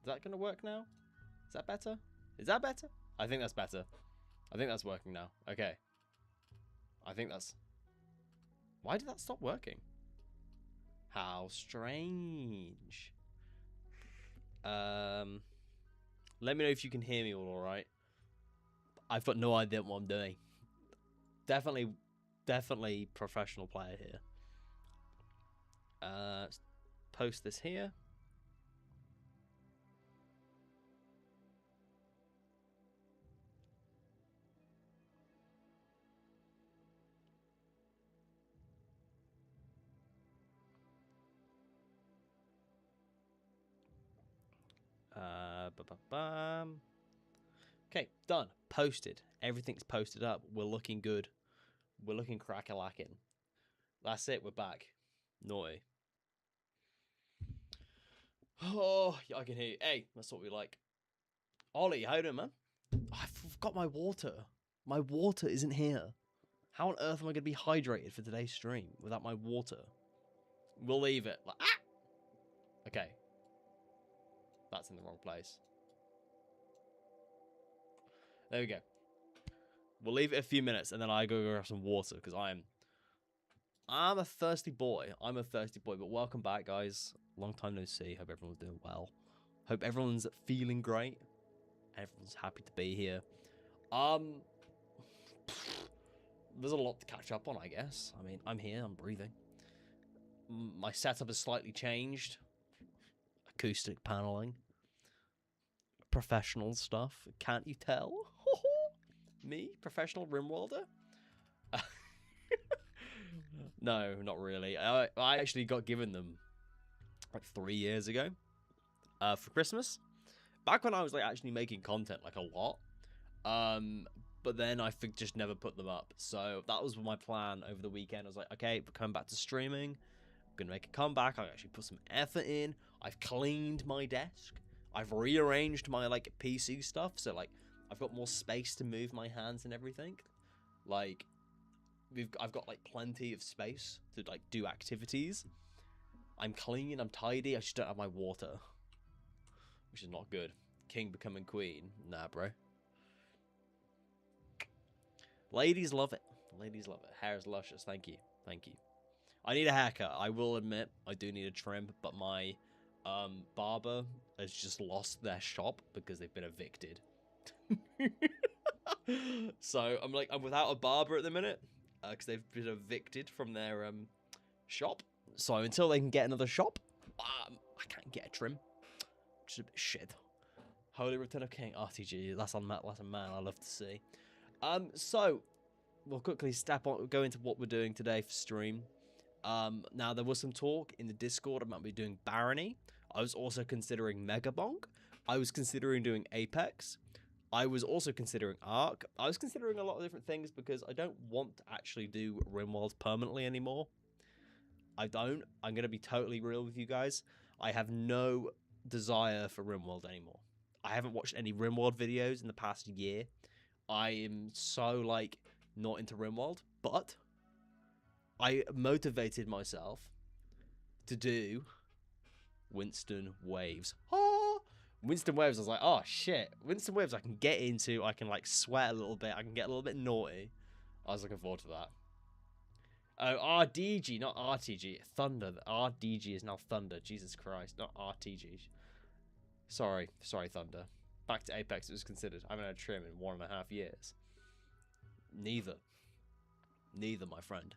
Is that going to work now? Is that better? Is that better? I think that's better. I think that's working now. Okay. I think that's... Why did that stop working? How strange. Let me know if you can hear me all right. I've got no idea what I'm doing. Definitely professional player here. Post this here. Okay, done. Posted. Everything's posted up. We're looking good. We're looking crack-a-lacking. That's it. We're back. Naughty. Oh, yeah, I can hear you. Hey, that's what we like. Ollie, how you doing, man? I forgot my water. My water isn't here. How on earth am I going to be hydrated for today's stream without my water? We'll leave it. Like, ah! Okay. That's in the wrong place. There we go. We'll leave it a few minutes and then I go grab some water because I'm a thirsty boy. I'm a thirsty boy. But welcome back, guys. Long time no see. Hope everyone's doing well. Hope everyone's feeling great. Everyone's happy to be here. There's a lot to catch up on, I guess. I mean, I'm here. I'm breathing. My setup has slightly changed. Acoustic paneling. Professional stuff. Can't you tell? Me? Professional Rimworlder? No, not really. I actually got given them like 3 years ago for Christmas. Back when I was like actually making content like a lot. But then I think just never put them up. So that was my plan over the weekend. I was like, okay, we're coming back to streaming. I'm going to make a comeback. I actually put some effort in. I've cleaned my desk. I've rearranged my like PC stuff. So like I've got more space to move my hands and everything. Like I've got like plenty of space to like do activities. I'm clean. I'm tidy. I just don't have my water, which is not good. King becoming queen. Nah, bro. Ladies love it. Ladies love it. Hair is luscious. Thank you. Thank you. I need a haircut. I will admit I do need a trim, but my barber has just lost their shop because they've been evicted. So I'm without a barber at the minute because they've been evicted from their shop. So until they can get another shop, I can't get a trim. Which is a bit shit. Holy Return of King RTG. That's a man I love to see. So we'll quickly go into what we're doing today for stream. Now there was some talk in the Discord about me doing Barony. I was also considering Megabonk. I was considering doing Apex. I was also considering Ark. I was considering a lot of different things because I don't want to actually do Rimworld permanently anymore. I don't. I'm going to be totally real with you guys. I have no desire for Rimworld anymore. I haven't watched any Rimworld videos in the past year. I am so, like, not into Rimworld. But I motivated myself to do Winston Waves. Winston Waves, I was like, oh, shit. Winston Waves I can get into. I can, like, sweat a little bit. I can get a little bit naughty. I was looking forward to that. Oh, RDG, not RTG. Thunder. RDG is now Thunder. Jesus Christ, not RTG. Sorry, Thunder. Back to Apex, it was considered. I haven't had a trim in 1.5 years. Neither, my friend.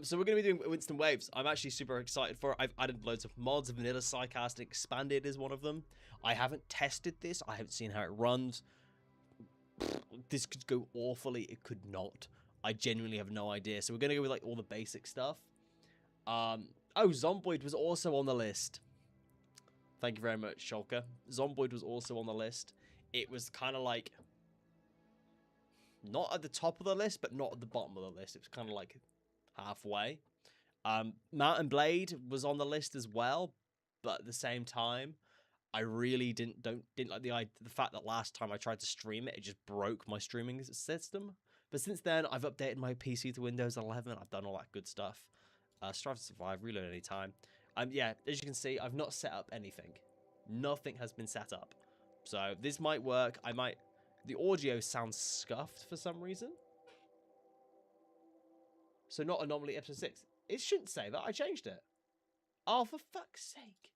So we're going to be doing Winston Waves. I'm actually super excited for it. I've added loads of mods. Vanilla Psycast Expanded is one of them. I haven't tested this. I haven't seen how it runs. This could go awfully. It could not. I genuinely have no idea. So we're going to go with like all the basic stuff. Oh, Zomboid was also on the list. Thank you very much, Shulker. Zomboid was also on the list. It was kind of like not at the top of the list, but not at the bottom of the list. It was kind of like halfway. Mountain Blade was on the list as well, but at the same time, I really didn't like the fact that last time I tried to stream it, it just broke my streaming system. But since then, I've updated my PC to Windows 11. I've done all that good stuff. Strive to survive, reload anytime. Yeah, as you can see, I've not set up anything. Nothing has been set up. So this might work. The audio sounds scuffed for some reason. So not anomaly episode 6. It shouldn't say that. I changed it. Oh, for fuck's sake.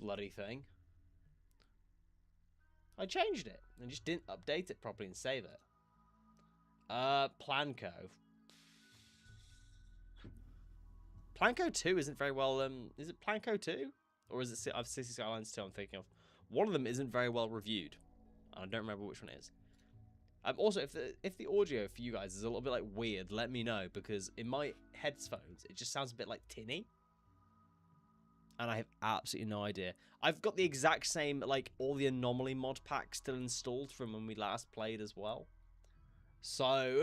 Bloody thing. I changed it and just didn't update it properly and save it. Planco. Planco 2 isn't very well, is it Planco 2? Or is it City Skylines 2 I'm thinking of? One of them isn't very well reviewed. I don't remember which one it is. Also, if the audio for you guys is a little bit like weird, let me know, because in my headphones, it just sounds a bit like tinny. And I have absolutely no idea. I've got the exact same, like, all the Anomaly mod packs still installed from when we last played as well. So...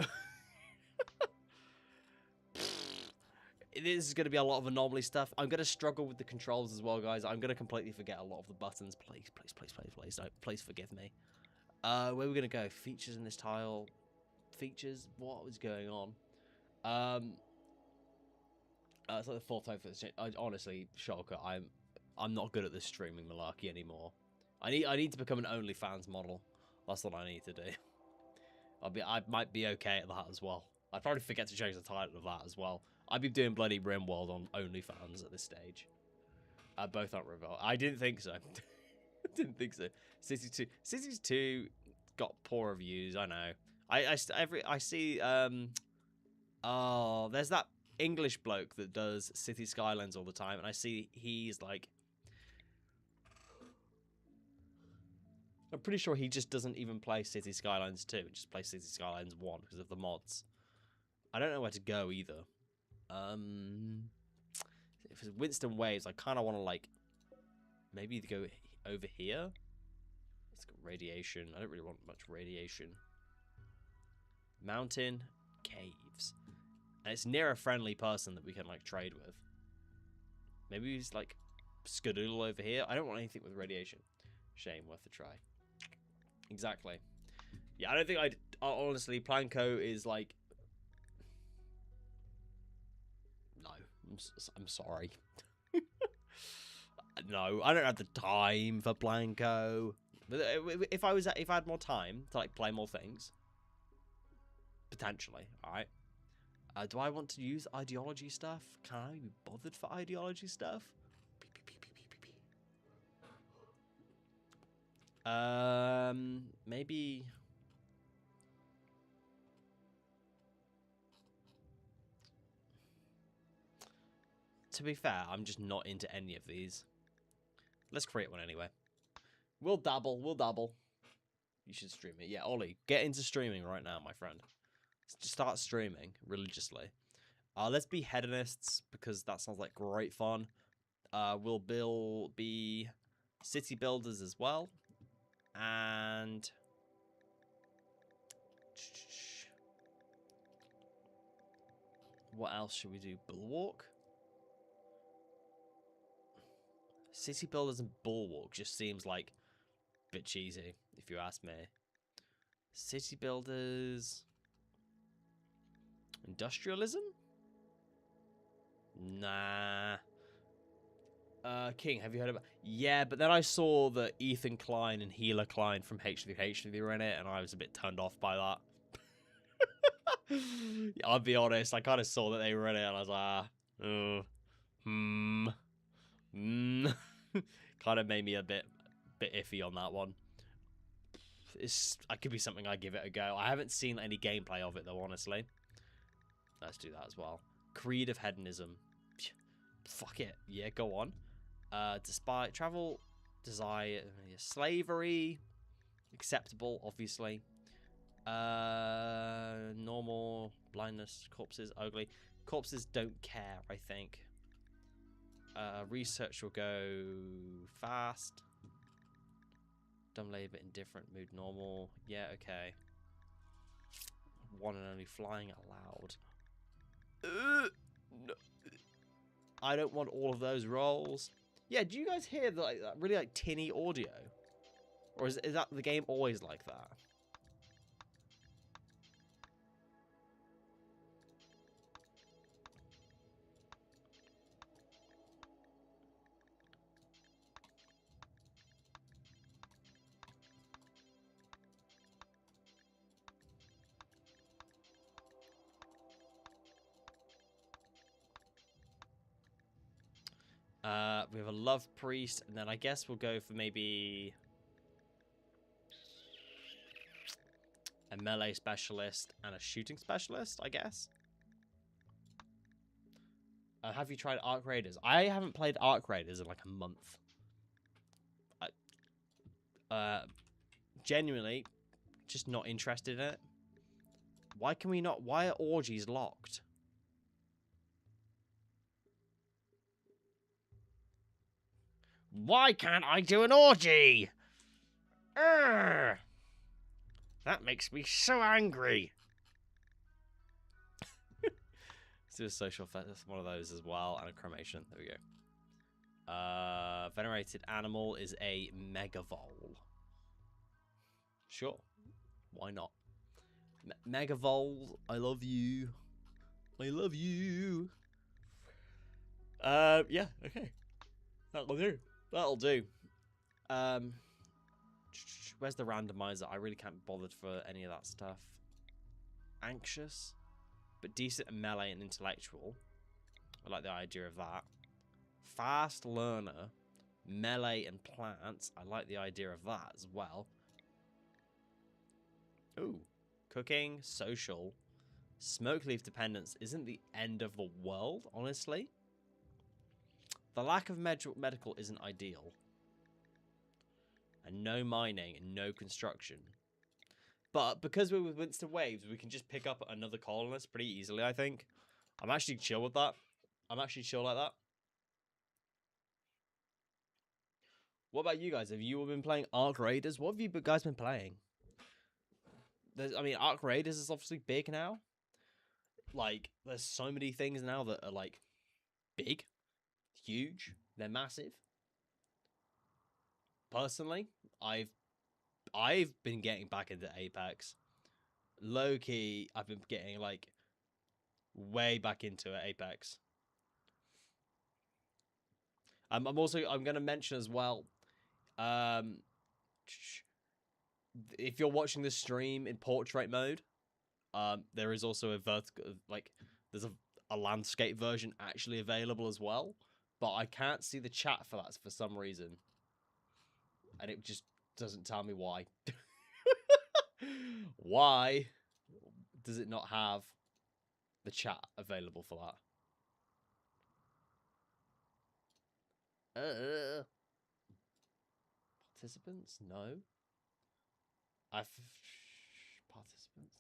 this is going to be a lot of Anomaly stuff. I'm going to struggle with the controls as well, guys. I'm going to completely forget a lot of the buttons. Please, please, please, please, please, don't, please forgive me. Where are we going to go? Features in this tile. Features? What was going on? It's like the fourth time for this. Honestly, Shulker, I'm not good at this streaming malarkey anymore. I need to become an OnlyFans model. That's what I need to do. I might be okay at that as well. I'd probably forget to change the title of that as well. I'd be doing bloody Rimworld on OnlyFans at this stage. Both aren't revealed. I didn't think so. I didn't think so. Cities 2 got poor reviews. I know. I see. Oh, there's that English bloke that does City Skylines all the time, and I see he's like, I'm pretty sure he just doesn't even play City Skylines 2, he just plays City Skylines 1 because of the mods. I don't know where to go either. If it's Winston Waves, I kind of want to, like, maybe go over here. It's got radiation. I don't really want much radiation. Mountain, caves. And it's near a friendly person that we can, like, trade with. Maybe he's, like, Skadoodle over here. I don't want anything with radiation. Shame, worth a try. Exactly. Yeah, I don't think honestly, Planco is, like... No, I'm sorry. No, I don't have the time for Planco. But if I had more time to, like, play more things... Potentially, alright? Do I want to use ideology stuff? Can I be bothered for ideology stuff? Maybe... To be fair, I'm just not into any of these. Let's create one anyway. We'll dabble, we'll dabble. You should stream it. Yeah, Ollie, get into streaming right now, my friend. Just start streaming religiously. Let's be hedonists, because that sounds like great fun. We'll be city builders as well. And... what else should we do? Bulwark? City builders and bulwark just seems like a bit cheesy, if you ask me. City builders... Industrialism? Nah. King, have you heard about... Yeah, but then I saw that Ethan Klein and Healer Klein from H3H3 were in it, and I was a bit turned off by that. Yeah, I'll be honest, I kind of saw that they were in it, and I was like, kind of made me a bit iffy on that one. It could be something I give it a go. I haven't seen any gameplay of it, though, honestly. Let's do that as well. Creed of hedonism. Fuck it. Yeah, go on. Despite travel, desire, slavery, acceptable, obviously. Normal, blindness, corpses, ugly. Corpses don't care, I think. Research will go fast. Dumb labor, indifferent, mood normal. Yeah, okay. One and only flying aloud. No. I don't want all of those rolls. Yeah, do you guys hear the, like, that really like tinny audio? Or is that the game always like that? We have a love priest, and then I guess we'll go for maybe a melee specialist and a shooting specialist, I guess. Have you tried Arc Raiders? I haven't played Arc Raiders in like a month. Genuinely, just not interested in it. Why can we not? Why are orgies locked? Why can't I do an orgy? Urgh! That makes me so angry. Let's do a social fetish, one of those as well, and a cremation. There we go. Venerated animal is a megavole. Sure. Why not? Megavole, I love you. I love you. Yeah, okay. That'll do. That'll do. Where's the randomizer? I really can't be bothered for any of that stuff. Anxious, but decent at melee and intellectual. I like the idea of that. Fast learner, melee and plants. I like the idea of that as well. Ooh, cooking, social, smoke leaf dependence isn't the end of the world, honestly. The lack of medical isn't ideal. And no mining and no construction. But because we're with Winston Waves, we can just pick up another colonist pretty easily, I think. I'm actually chill with that. I'm actually chill like that. What about you guys? Have you all been playing Arc Raiders? What have you guys been playing? I mean, Arc Raiders is obviously big now. Like, there's so many things now that are, like, big, huge, they're massive. Personally, I've been getting back into Apex. Low-key, I've been getting, like, way back into Apex. I'm going to mention as well, if you're watching the stream in portrait mode, there is also a vertical, like, there's a landscape version actually available as well, but I can't see the chat for that for some reason, and it just doesn't tell me why. Why does it not have the chat available for that? Participants? No. Participants?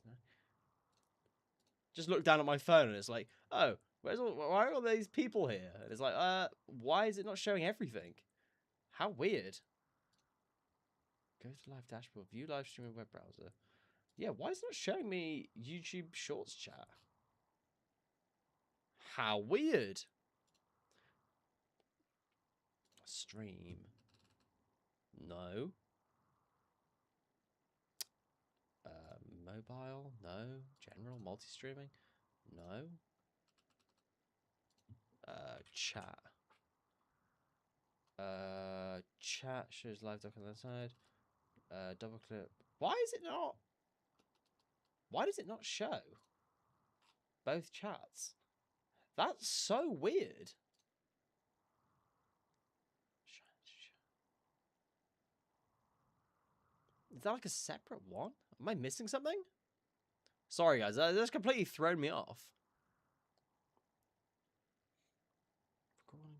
No. Just look down at my phone and it's like, oh, why are all these people here? And it's like, why is it not showing everything? How weird. Go to live dashboard, view live stream in web browser. Yeah, why is it not showing me YouTube Shorts chat? How weird. Stream. No. Mobile? No. General? Multi-streaming? No. Chat. Chat shows live doc on the side. Double clip. Why is it not? Why does it not show both chats? That's so weird. Is that like a separate one? Am I missing something? Sorry, guys. That's completely thrown me off.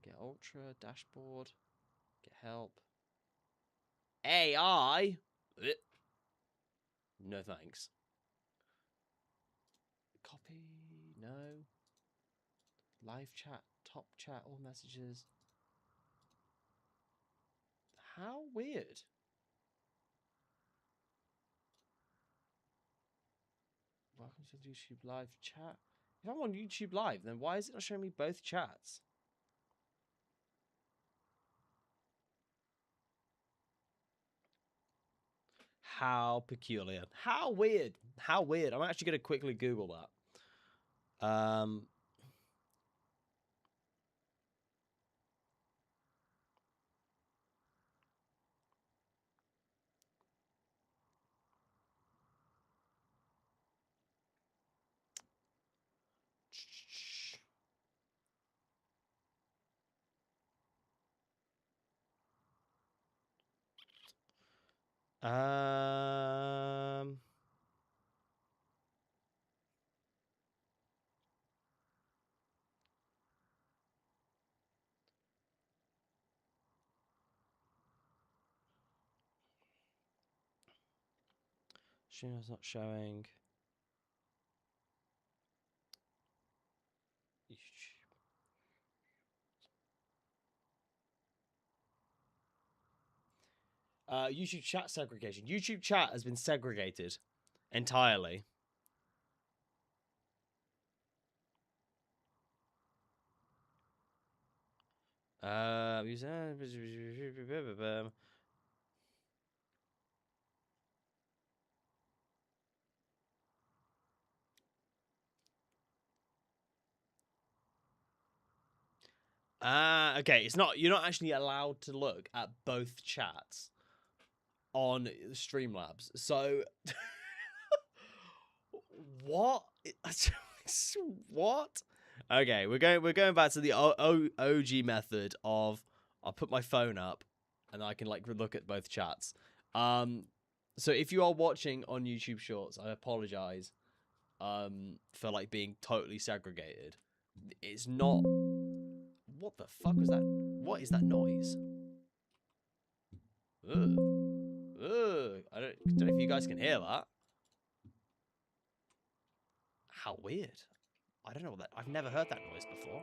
Get ultra, dashboard, get help. AI? No thanks. Copy, no. Live chat, top chat, all messages. How weird. welcome to YouTube live chat. If I'm on YouTube live, then why is it not showing me both chats? How peculiar. How weird. How weird. I'm actually going to quickly Google that. Um, Shino's not showing. YouTube chat segregation. YouTube chat has been segregated entirely. Okay. It's not. You're not actually allowed to look at both chats on Streamlabs. So, what? What? Okay, we're going back to the OG method of I'll put my phone up and I can like look at both chats. So if you are watching on YouTube Shorts, I apologize for like being totally segregated. It's not. What the fuck was that? What is that noise? Ugh. Ugh. I don't know if you guys can hear that. How weird. I don't know what that. I've never heard that noise before.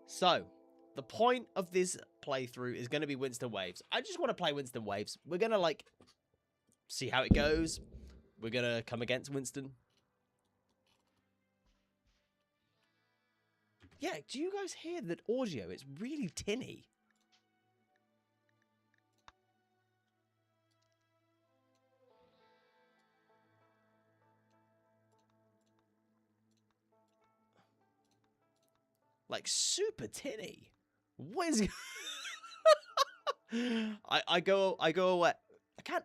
So, the point of this playthrough is going to be Winston Waves. I just want to play Winston Waves. We're going to, like, see how it goes. We're going to come against Winston. Yeah, do you guys hear that audio? It's really tinny. Like, super tinny. What is... I go away. I can't...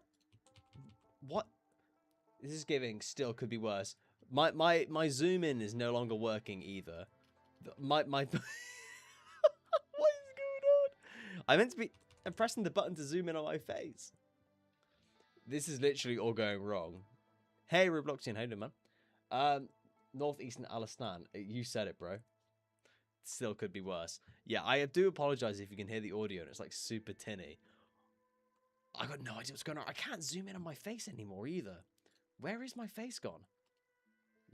What? This is giving still could be worse. My zoom in is no longer working either. My what is going on? I meant to be I'm pressing the button to zoom in on my face. This is literally all going wrong. Hey Robloxian, how you doing, man? Northeastern Alistan. You said it, bro. Still could be worse. Yeah, I do apologize if you can hear the audio and it's like super tinny. I got no idea what's going on. I can't zoom in on my face anymore either. Where is my face gone?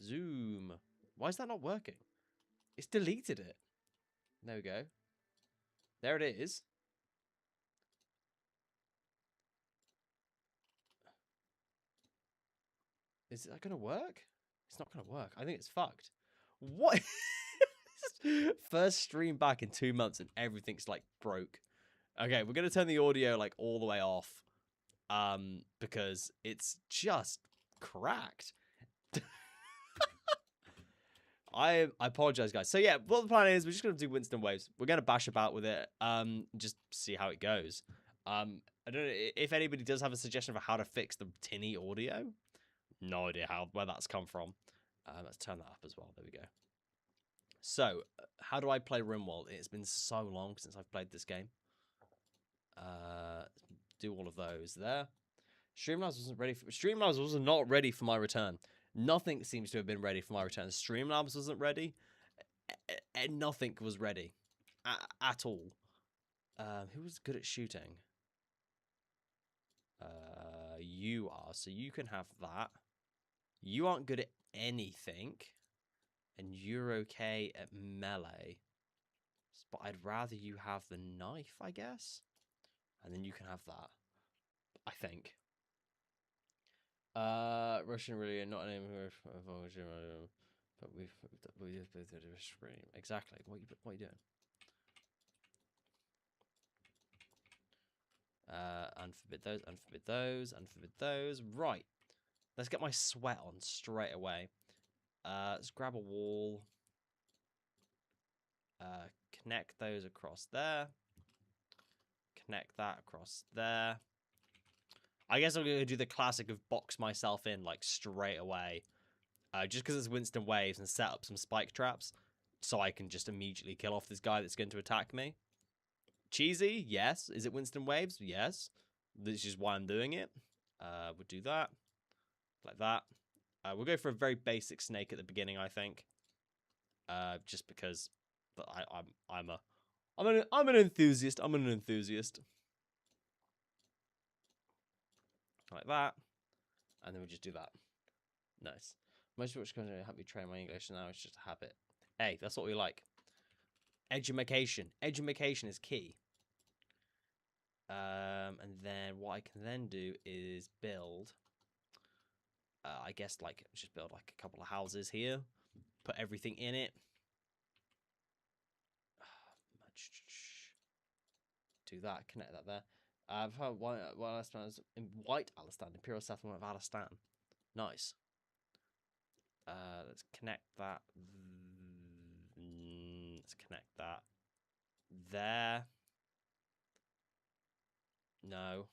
Zoom. Why is that not working? It's deleted it. There we go. There it is. Is that going to work? It's not going to work. I think it's fucked. What? First stream back in 2 months and everything's like broke. Okay, we're going to turn the audio like all the way off. Because it's just cracked. I apologize, guys. So yeah, what the plan is, we're just gonna do Winston Waves. We're gonna bash about with it. Just see how it goes. I don't know if anybody does have a suggestion for how to fix the tinny audio. No idea where that's come from. Let's turn that up as well. There we go. So, how do I play Rimworld? It's been so long since I've played this game. Do all of those there. Streamlabs wasn't ready. Streamlabs was not ready for my return. Nothing seems to have been ready for my return. Streamlabs wasn't ready. And nothing was ready. At all. Who was good at shooting? You are. So you can have that. You aren't good at anything. And you're okay at melee. But I'd rather you have the knife, I guess. And then you can have that. I think. Russian really not an aim, but we stream exactly. What are you doing? Unforbid those, unforbid those, unforbid those. Right. Let's get my sweat on straight away. Let's grab a wall. Connect those across there. Connect that across there. I guess I'm going to do the classic of box myself in, like, straight away. Just because it's Winston waves and set up some spike traps. So I can just immediately kill off this guy that's going to attack me. Cheesy? Yes. Is it Winston waves? Yes. This is why I'm doing it. We'll do that. Like that. We'll go for a very basic snake at the beginning, I think. Just because I'm an enthusiast. I'm an enthusiast. Like that. And then we just do that. Nice. Most of what's going to help me train my English now is just a habit. Hey, that's what we like. Edumacation. Edumacation is key. And then what I can then do is build. I guess like just build like a couple of houses here. Put everything in it. Do that. Connect that there. I've heard white Alistan, Imperial Settlement of Alistan. Nice. Let's connect that. Let's connect that there. No.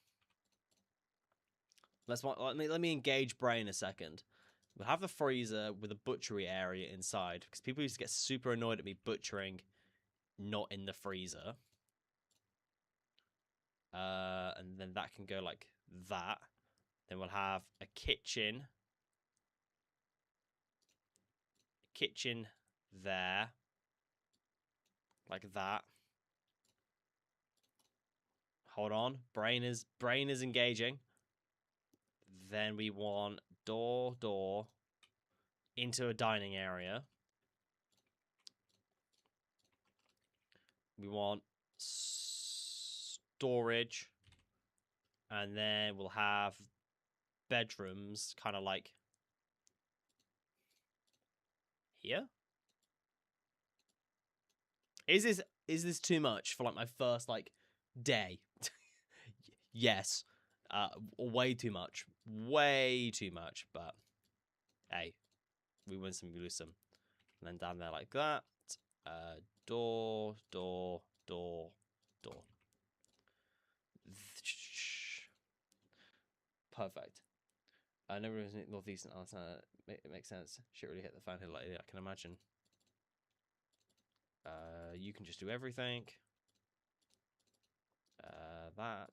Let me engage brain a second. We'll have the freezer with a butchery area inside because people used to get super annoyed at me butchering not in the freezer. And then that can go like that. Then we'll have a kitchen. Kitchen there. Like that. Hold on. Brain is engaging. Then we want door into a dining area. We want storage. And then we'll have bedrooms kind of like here. Is this too much for like my first like day? Yes. Way too much. Way too much, but hey, we win some, we lose some. And then down there like that. Door. Perfect. I never was in northeastern Alabama. It makes sense. Shit really hit the fan here lately, I can imagine. You can just do everything. That.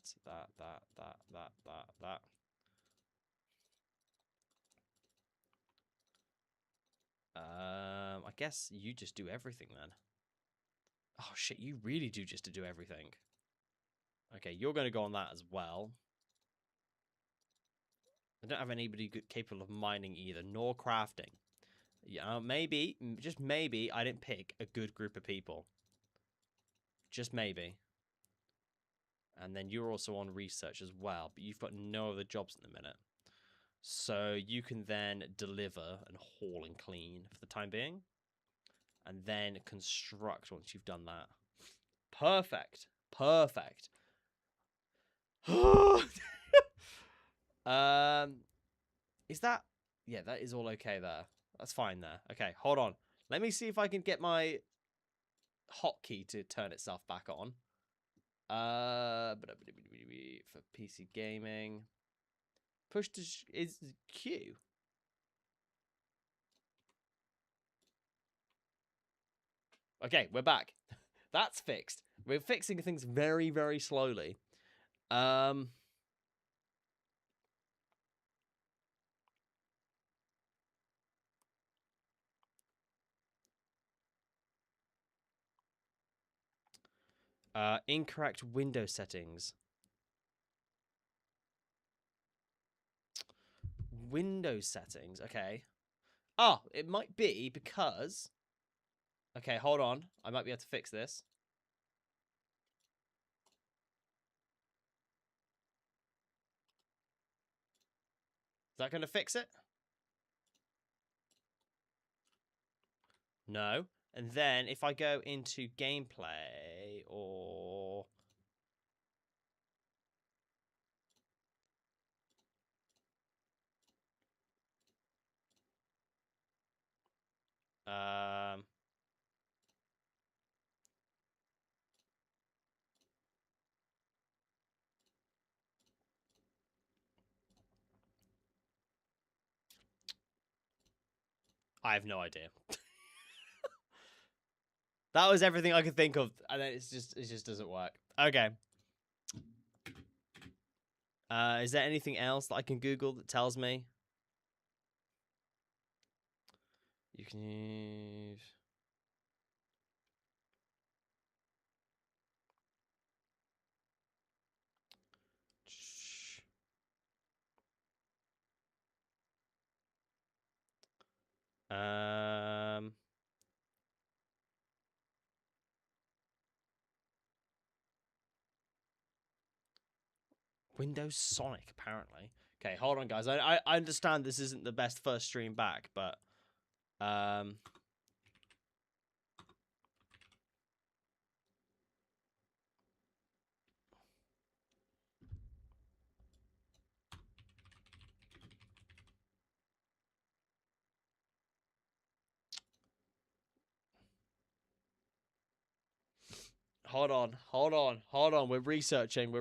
I guess you just do everything then. Oh shit, you really do just to do everything. Okay, you're going to go on that as well. I don't have anybody capable of mining either, nor crafting. Yeah, maybe, just maybe, I didn't pick a good group of people. Just maybe. And then you're also on research as well, but you've got no other jobs in the minute. So you can then deliver and haul and clean for the time being. And then construct once you've done that. Perfect. Perfect. Is that... Yeah, that is all okay there. That's fine there. Okay, hold on. Let me see if I can get my hotkey to turn itself back on. For PC gaming. Push to is Q. Okay, we're back. That's fixed. We're fixing things very, very slowly. Incorrect window settings. Window settings, okay. Oh, it might be because... Okay, hold on. I might be able to fix this. that going to fix it? No. And then if I go into gameplay or... I have no idea. That was everything I could think of, and then it just doesn't work. Okay. Is there anything else that I can Google that tells me? You can use... Windows Sonic, apparently. Okay, hold on, guys. I understand this isn't the best first stream back, but... Hold on. We're researching.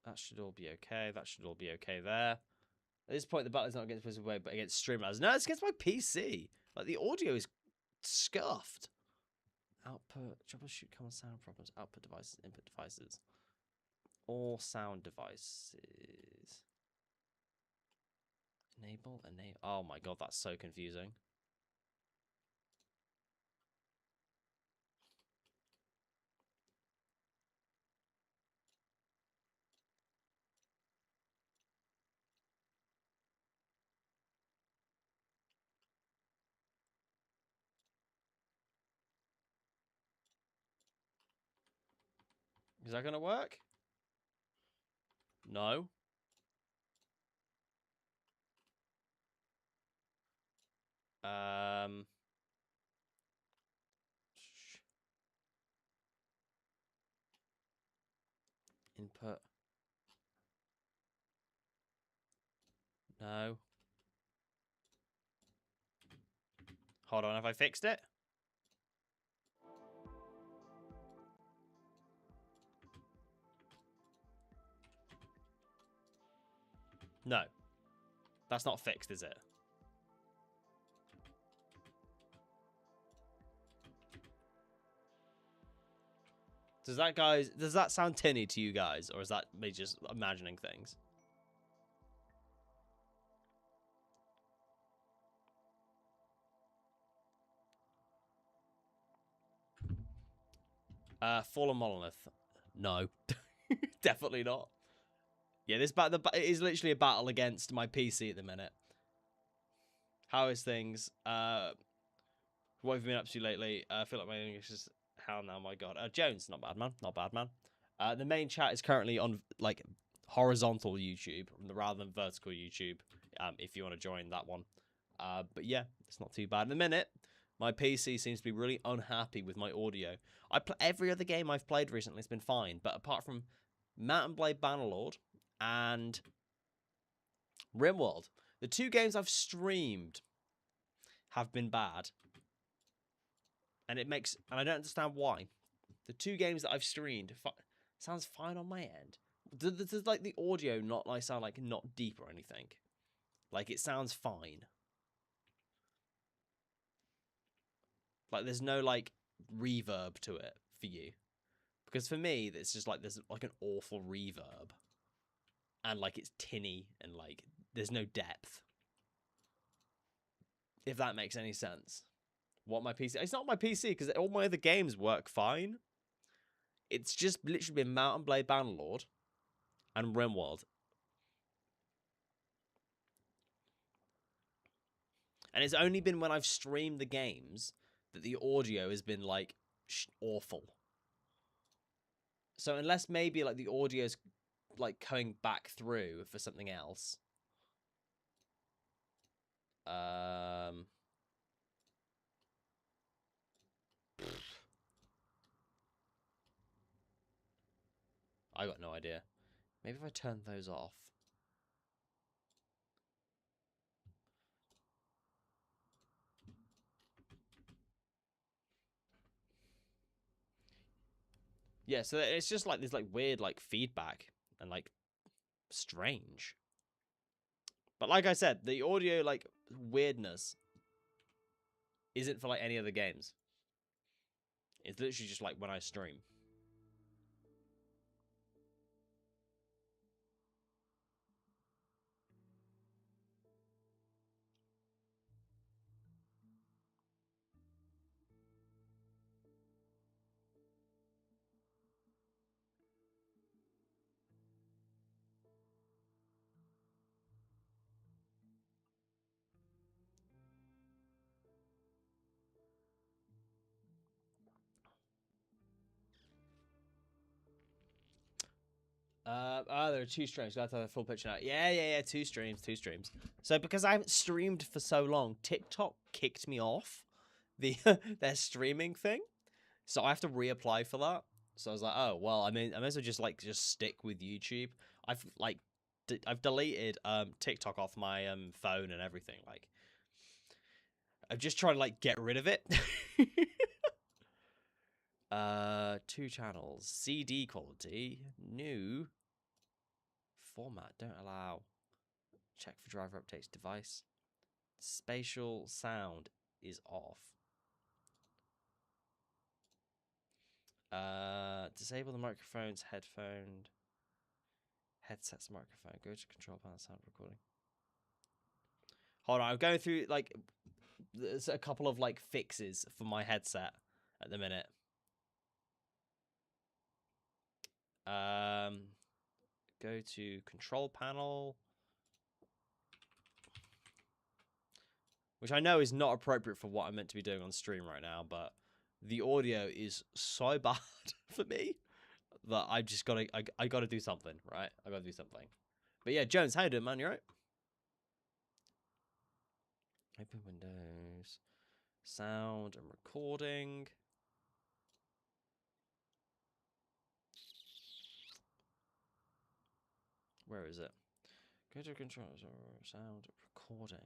That should all be okay. There. At this point, the battle's not against Wizard Way, but against Streamlabs. No, it's against my PC. Like, the audio is scuffed. Output, troubleshoot common sound problems. Output devices, input devices. All sound devices. Enable. Oh my god, that's so confusing. Is that gonna work? No. Input. No. Hold on, have I fixed it? No. That's not fixed, is it? Does that sound tinny to you guys, or is that me just imagining things? Fallen Monolith. No. Definitely not. Yeah, it is literally a battle against my PC at the minute. How is things? What have you been up to lately? I feel like my English is hell now, my god. Jones, not bad, man. Not bad, man. The main chat is currently on, like, horizontal YouTube rather than vertical YouTube, if you want to join that one. But yeah, it's not too bad. In a minute, my PC seems to be really unhappy with my audio. Every other game I've played recently has been fine, but apart from Mount & Blade Bannerlord and Rimworld, the two games I've streamed have been bad. And I don't understand why. The two games that I've streamed sounds fine on my end. Does like the audio not like sound like not deep or anything? Like it sounds fine. Like there's no like reverb to it for you. Because for me, it's just like there's like an awful reverb. And like it's tinny and like there's no depth. If that makes any sense. What my PC... It's not my PC because all my other games work fine. It's just literally been Mount & Blade Bannerlord and Rimworld. And it's only been when I've streamed the games that the audio has been like awful. So unless maybe like the audio's like coming back through for something else. I got no idea. Maybe if I turn those off. Yeah, so it's just like this like weird like feedback and like strange. But like I said, the audio like weirdness isn't for like any other games. It's literally just like when I stream. There are 2 streams. Got to have a full picture now. Yeah. 2 streams. So because I haven't streamed for so long, TikTok kicked me off the their streaming thing. So I have to reapply for that. So I was like, oh well, I mean, I may as well just stick with YouTube. I've deleted TikTok off my phone and everything. Like, I'm just trying to like get rid of it. 2 channels, CD quality, new format, don't allow, check for driver updates, device, spatial sound is off. Disable the microphones, headsets, microphone, go to control panel, sound recording. Hold on, I'm going through like there's a couple of like fixes for my headset at the minute. Go to control panel, which I know is not appropriate for what I'm meant to be doing on stream right now, but the audio is so bad for me that I just gotta do something, right? I gotta do something. But yeah, Jones, how you doing, man? You right? Open Windows, sound and recording. Where is it? Go to controls or sound recording.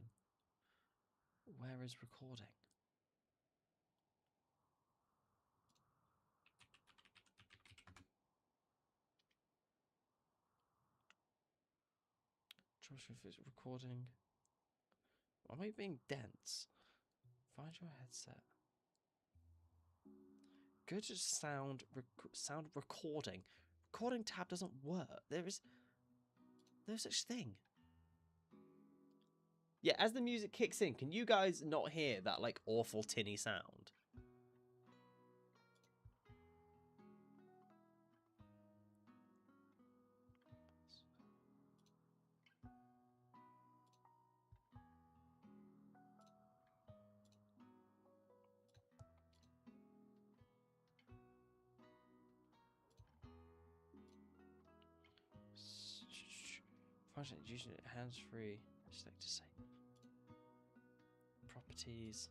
Where is recording? Joshua, if it's recording. Am I being dense? Find your headset. Go to sound recording. Recording tab doesn't work. There's no such thing. Yeah, as the music kicks in, can you guys not hear that like awful tinny sound? Function using it hands-free. Select to say properties.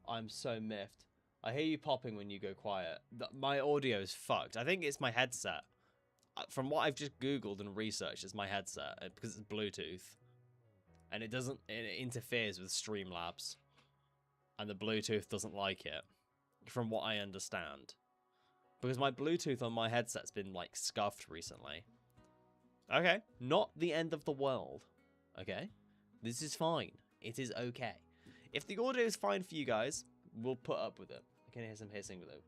I'm so miffed. I hear you popping when you go quiet. My audio is fucked. I think it's my headset. From what I've just Googled and researched, it's my headset because it's Bluetooth. And it interferes with Streamlabs. And the Bluetooth doesn't like it. From what I understand. Because my Bluetooth on my headset's been, like, scuffed recently. Okay. Not the end of the world. Okay. This is fine. It is okay. If the audio is fine for you guys, we'll put up with it. I can hear some hissing with it.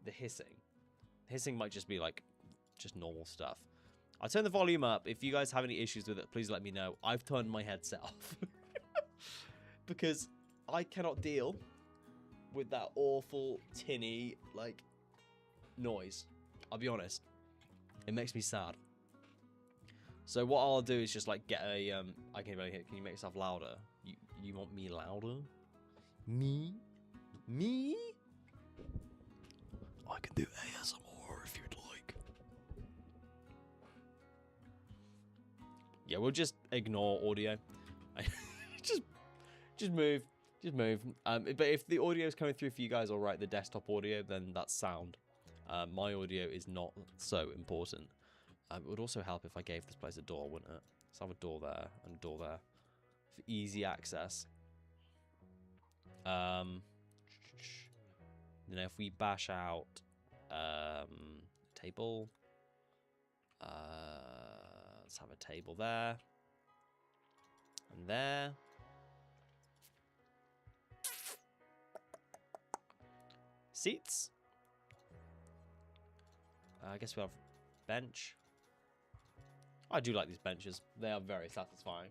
The hissing. Hissing might just be, like, just normal stuff. I'll turn the volume up. If you guys have any issues with it, please let me know. I've turned my headset off. Because I cannot deal with that awful tinny like noise. I'll be honest, it makes me sad. So what I'll do is just like get a I can really hear. Can you make yourself louder? You want me louder? Me? I can do ASMR if you'd like. Yeah, we'll just ignore audio. just move. But if the audio is coming through for you guys, all right, the desktop audio, then that's sound. My audio is not so important. It would also help if I gave this place a door, wouldn't it? Let's have a door there and a door there for easy access. You know, if we bash out table, let's have a table there and there. Seats. I guess we'll have bench. I do like these benches. They are very satisfying.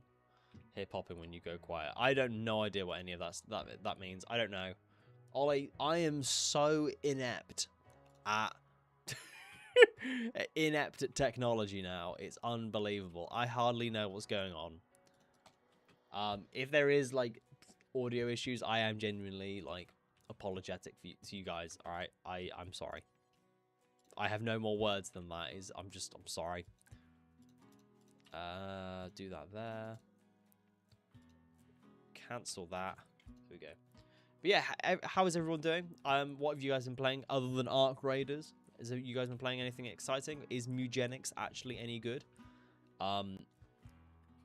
Hip hopping when you go quiet. I don't no idea what any of that means. I don't know. Ollie, I am so inept at inept at technology now. It's unbelievable. I hardly know what's going on. If there is like audio issues, I am genuinely like apologetic to you guys. All right, I'm sorry. I have no more words than that. I'm sorry. Do that there. Cancel that. Here we go. But yeah, how is everyone doing? What have you guys been playing other than Arc Raiders? Has you guys been playing anything exciting? Is Mugenics actually any good?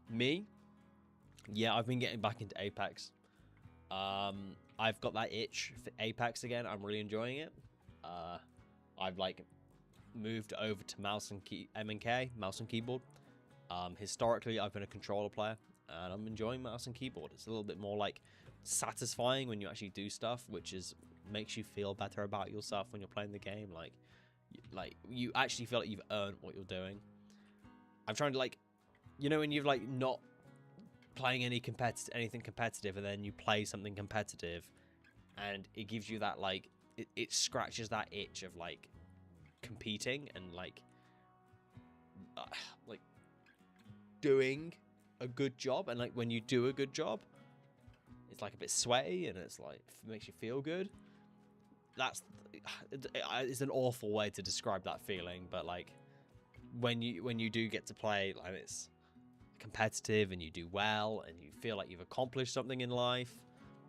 Me? Yeah, I've been getting back into Apex. I've got that itch for Apex again. I'm really enjoying it. I've like moved over to mouse and keyboard. Historically, I've been a controller player, and I'm enjoying mouse and keyboard. It's a little bit more like satisfying when you actually do stuff, which makes you feel better about yourself when you're playing the game. Like you actually feel like you've earned what you're doing. I'm trying to like, you know, when you've like not playing anything competitive, and then you play something competitive, and it gives you that like it scratches that itch of like competing and like doing a good job. And like when you do a good job, it's like a bit sweaty and it's like makes you feel good. It's an awful way to describe that feeling, but like when you do get to play and it's competitive and you do well and you feel like you've accomplished something in life,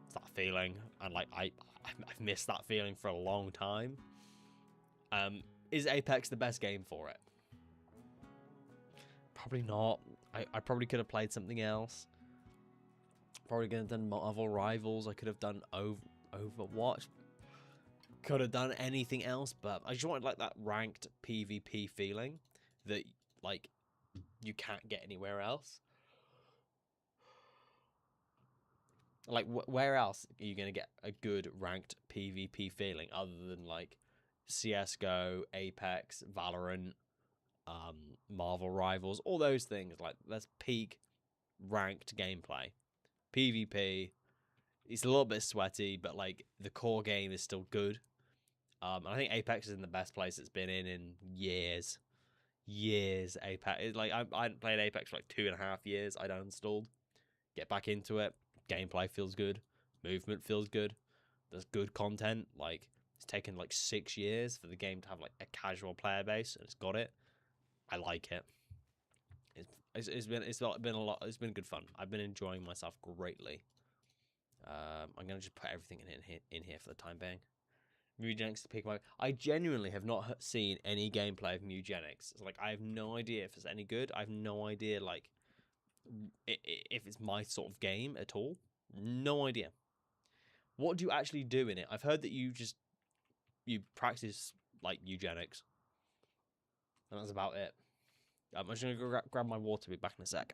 it's that feeling. And like I've missed that feeling for a long time. Is Apex the best game for it? Probably not. I probably could have played something else. Probably could have done Marvel Rivals. I could have done Overwatch. Could have done anything else, but I just wanted like that ranked PvP feeling that like you can't get anywhere else. Like where else are you gonna get a good ranked PvP feeling other than like CS:GO, Apex, Valorant, Marvel Rivals, all those things? Like that's peak ranked gameplay. PvP, it's a little bit sweaty, but like the core game is still good. I think Apex is in the best place it's been in years. Apex, like I hadn't played Apex for like 2.5 years. I'd uninstalled, get back into it. Gameplay feels good, movement feels good. There's good content. Like it's taken like 6 years for the game to have like a casual player base, and it's got it. I like it. It's been a lot. It's been good fun. I've been enjoying myself greatly. I'm gonna just put everything in here for the time being. Mugenics to pick my. I genuinely have not seen any gameplay of Mugenics. It's like I have no idea if it's any good. I have no idea like if it's my sort of game at all. No idea. What do you actually do in it? I've heard that you practice like eugenics, and that's about it. I'm just gonna go grab my water. Be back in a sec.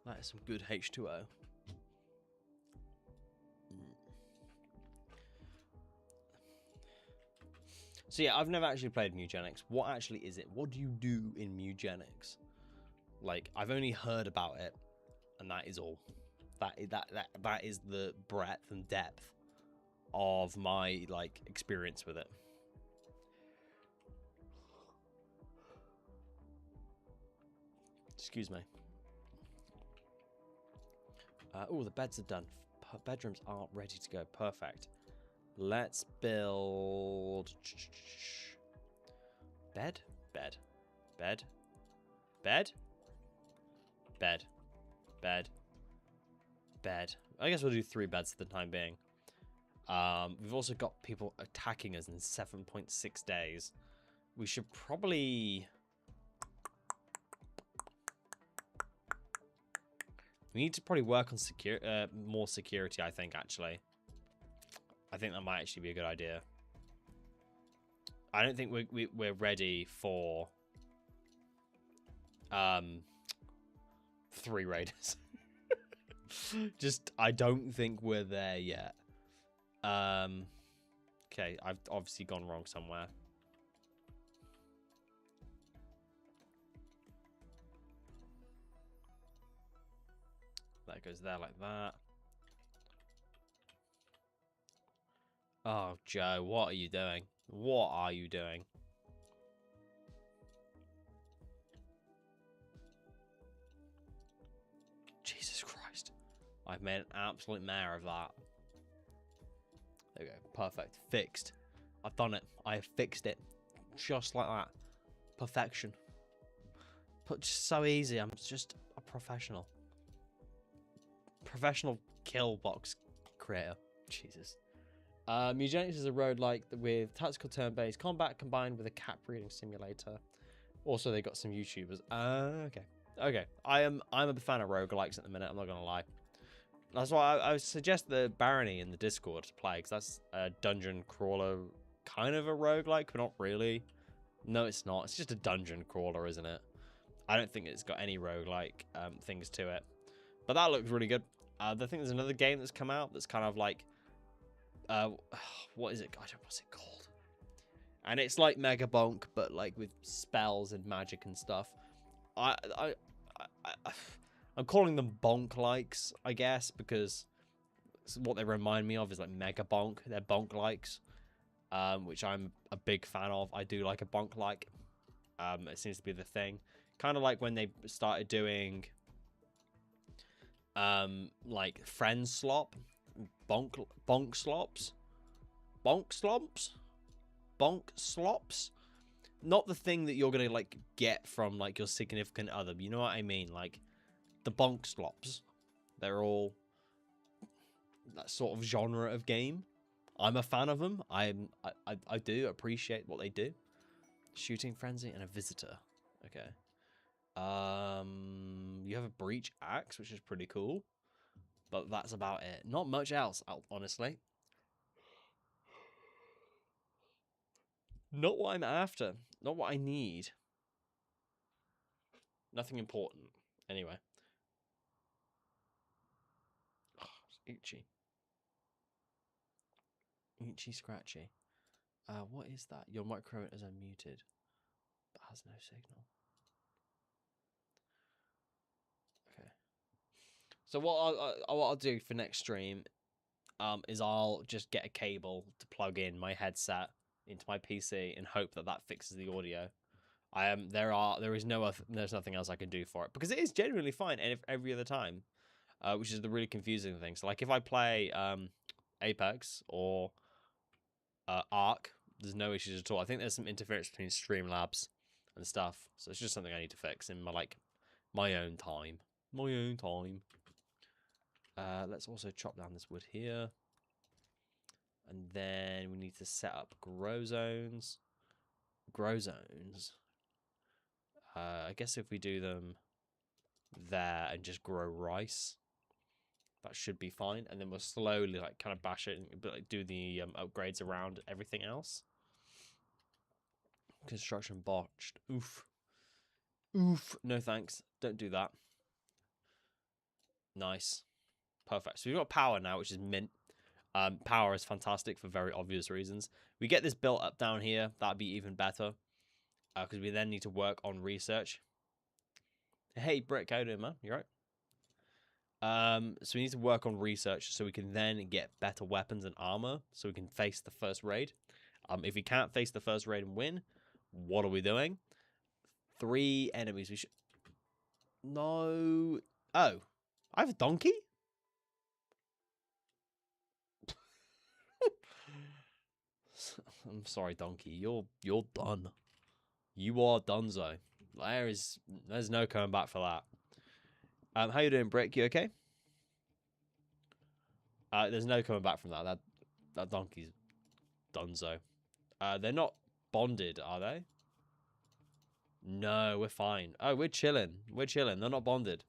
That is some good H2O. So yeah, I've never actually played Mugenics. What actually is it? What do you do in Mugenics? Like, I've only heard about it, and that is all. That is the breadth and depth of my like experience with it. Excuse me. Oh, the beds are done. Bedrooms are ready to go. Perfect. Let's build bed, bed, bed, bed, bed, bed, bed. I guess we'll do 3 beds for the time being. We've also got people attacking us in 7.6 days. We should probably... We need to probably work on more security, I think, actually. I think that might actually be a good idea. I don't think we're ready for 3 raiders. Just, I don't think we're there yet. Okay, I've obviously gone wrong somewhere. That goes there like that. Oh, Joe, what are you doing? What are you doing? Jesus Christ. I've made an absolute mare of that. There we go. Perfect. Fixed. I've done it. I have fixed it. Just like that. Perfection. But just so easy. I'm just a professional. Professional kill box creator. Jesus. Mugenics is a roguelike with tactical turn-based combat combined with a cat breeding simulator. Also, they got some YouTubers. Okay. Okay. I'm a fan of roguelikes at the minute, I'm not gonna lie. That's why I suggest the Barony in the Discord to play, because that's a dungeon crawler, kind of a roguelike, but not really. No, it's not. It's just a dungeon crawler, isn't it? I don't think it's got any roguelike things to it. But that looks really good. I think there's another game that's come out that's kind of like... what is it? God, what's it called? And it's like Mega Bonk, but like with spells and magic and stuff. I'm calling them bonk-likes, I guess, because what they remind me of is like Mega Bonk. They're bonk-likes, which I'm a big fan of. I do like a bonk-like. It seems to be the thing. Kind of like when they started doing like friend slop, bonk slops, bonk slops. Not the thing that you're gonna like get from like your significant other. You know what I mean? Like the bonk slops. They're all that sort of genre of game. I'm a fan of them. I do appreciate what they do. Shooting frenzy and a visitor. Okay. You have a breach axe, which is pretty cool. But that's about it. Not much else, honestly. Not what I'm after. Not what I need. Nothing important. Anyway. Oh, it's itchy. Itchy scratchy. What is that? Your microphone is unmuted, but has no signal. Okay. So what I'll do for next stream, is I'll just get a cable to plug in my headset into my PC and hope that that fixes the audio. There's nothing else I can do for it because it is genuinely fine every other time, which is the really confusing thing. So like if I play Apex or Ark, there's no issues at all. I think there's some interference between Streamlabs and stuff, so it's just something I need to fix in my own time. My own time. Let's also chop down this wood here. And then we need to set up grow zones. Grow zones. I guess if we do them there and just grow rice, that should be fine. And then we'll slowly like kind of bash it and like, do the upgrades around everything else. Construction botched. Oof. Oof. No thanks. Don't do that. Nice. Perfect. So we've got power now, which is mint. Power is fantastic for very obvious reasons. We get this built up down here. That'd be even better. Because we then need to work on research. Hey, Brick, how you doing, man? You right? So we need to work on research so we can then get better weapons and armor so we can face the first raid. If we can't face the first raid and win, what are we doing? 3 enemies. We should... No. Oh. I have a donkey? I'm sorry, donkey. You're done. You are donezo. There's no coming back for that. How you doing, Brick? You okay? There's no coming back from that. That donkey's donezo. They're not bonded, are they? No, we're fine. Oh, we're chilling. We're chilling. They're not bonded.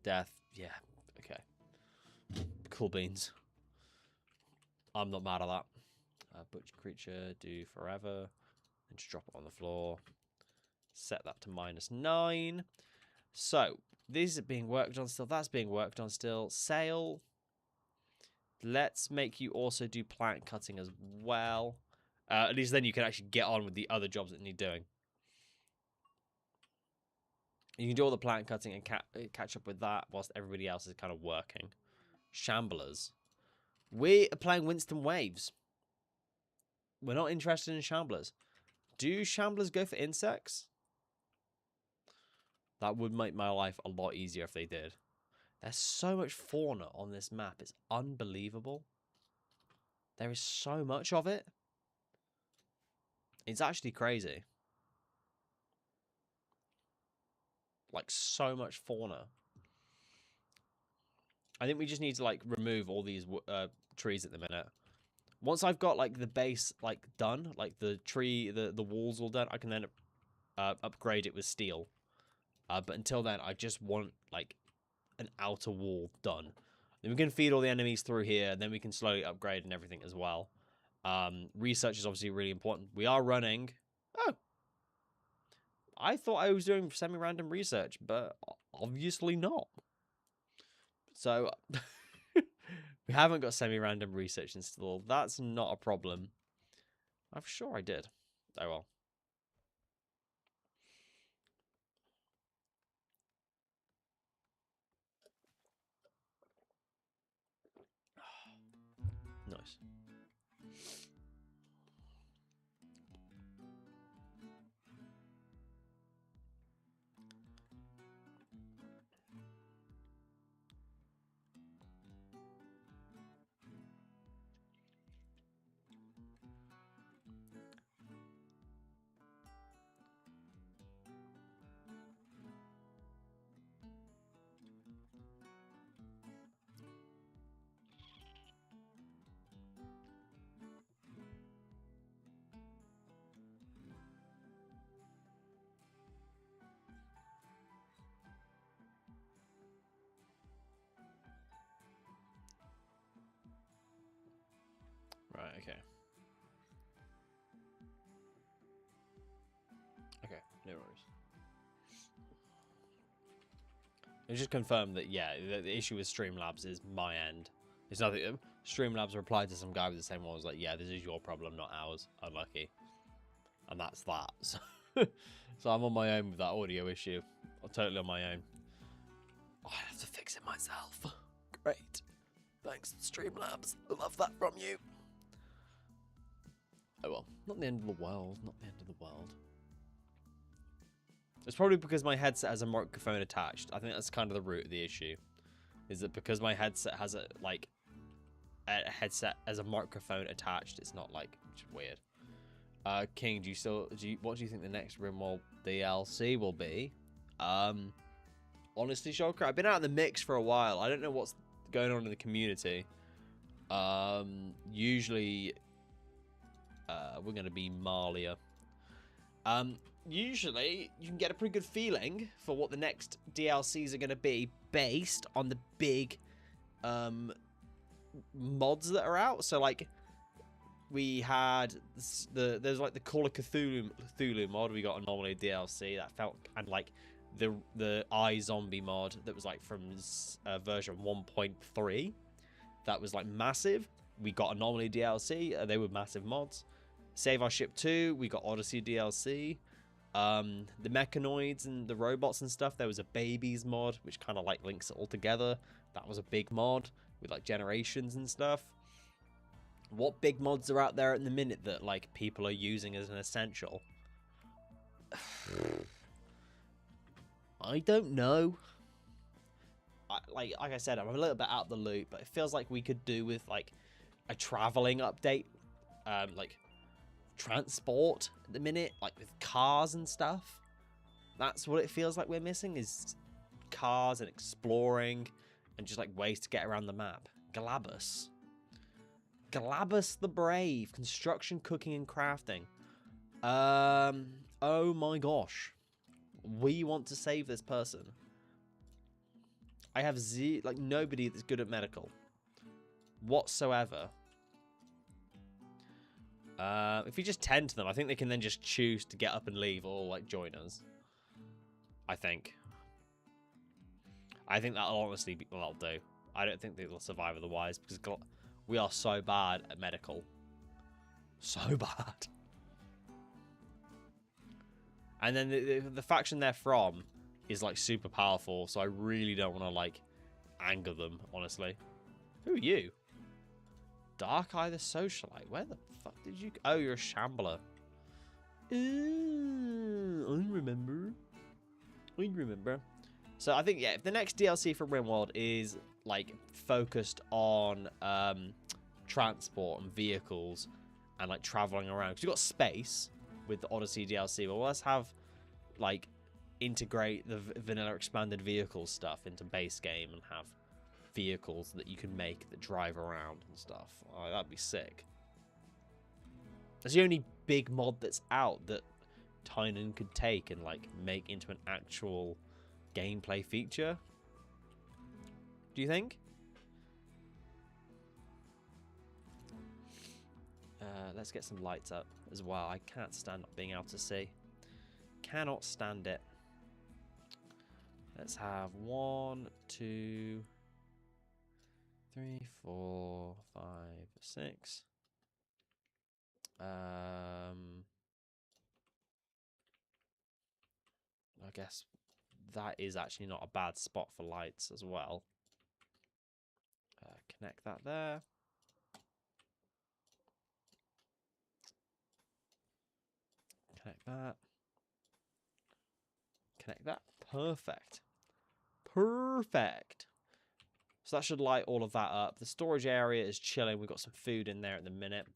Death. Yeah. Okay. Cool beans. I'm not mad at that. Butcher creature, do forever. And just drop it on the floor. Set that to -9. So, this is being worked on still. That's being worked on still. Sale. Let's make you also do plant cutting as well. At least then you can actually get on with the other jobs that need doing. You can do all the plant cutting and catch up with that whilst everybody else is kind of working. Shamblers. We are playing Winston Waves. We're not interested in Shamblers. Do Shamblers go for insects? That would make my life a lot easier if they did. There's so much fauna on this map. It's unbelievable. There is so much of it. It's actually crazy. Like, so much fauna. I think we just need to, like, remove all these trees at the minute. Once I've got, like, the base, like, done, like, the tree, the walls all done, I can then upgrade it with steel. But until then, I just want, like, an outer wall done. Then we can feed all the enemies through here, and then we can slowly upgrade and everything as well. Research is obviously really important. We are running... Oh! I thought I was doing semi-random research, but obviously not. So, we haven't got semi-random research installed. That's not a problem. I'm sure I did. Oh well. Nice. Right, okay. Okay, no worries. It just confirmed that, yeah, the issue with Streamlabs is my end. It's nothing. Streamlabs replied to some guy with the same one. Was like, yeah, this is your problem, not ours. Unlucky. And that's that. So, so I'm on my own with that audio issue. I'm totally on my own. Oh, I have to fix it myself. Great. Thanks, Streamlabs. Love that from you. Oh well, not the end of the world. Not the end of the world. It's probably because my headset has a microphone attached. I think that's kind of the root of the issue. Is that because my headset has a headset as a microphone attached, it's not like, which is weird. King, what do you think the next Rimworld DLC will be? Honestly, Shulker, I've been out in the mix for a while. I don't know what's going on in the community. Usually, we're going to be Malia. Usually, you can get a pretty good feeling for what the next DLCs are going to be based on the big mods that are out. So, like, we had there's like the Call of Cthulhu mod. We got a normal DLC that felt, and like the iZombie mod that was like from version 1.3. That was like massive. We got Anomaly DLC. They were massive mods. Save Our Ship 2. We got Odyssey DLC. The mechanoids and the robots and stuff. There was a babies mod, which kind of like links it all together. That was a big mod with like generations and stuff. What big mods are out there at the minute that like people are using as an essential? I don't know. Like I said, I'm a little bit out of the loop, but it feels like we could do with like a traveling update, like transport at the minute, like with cars and stuff. That's what it feels like we're missing, is cars and exploring and just like ways to get around the map. Galabus the Brave, construction, cooking, and crafting. Oh my gosh, we want to save this person. I have like nobody that's good at medical whatsoever. If we just tend to them, I think they can then just choose to get up and leave or like join us. I think that'll honestly be what I'll do. I don't think they'll survive otherwise because we are so bad at medical. So bad. And then the faction they're from is like super powerful, so I really don't want to like anger them, honestly. Who are you? Dark Eye the Socialite. Where the fuck did you go? Oh, you're a Shambler. I remember. So I think, yeah, if the next DLC for Rimworld is like focused on transport and vehicles and like traveling around, because you've got space with the Odyssey DLC, but let's have like integrate the vanilla expanded vehicles stuff into base game and have vehicles that you can make that drive around and stuff. Oh, that'd be sick. That's the only big mod that's out that Tynan could take and like make into an actual gameplay feature. Do you think? Let's get some lights up as well. I can't stand not being able to see. Cannot stand it. Let's have 1, 2, 3, 4, 5, 6. I guess that is actually not a bad spot for lights as well. Connect that there. Connect that. Connect that. Perfect. Perfect. So that should light all of that up. The storage area is chilling. We've got some food in there at the minute.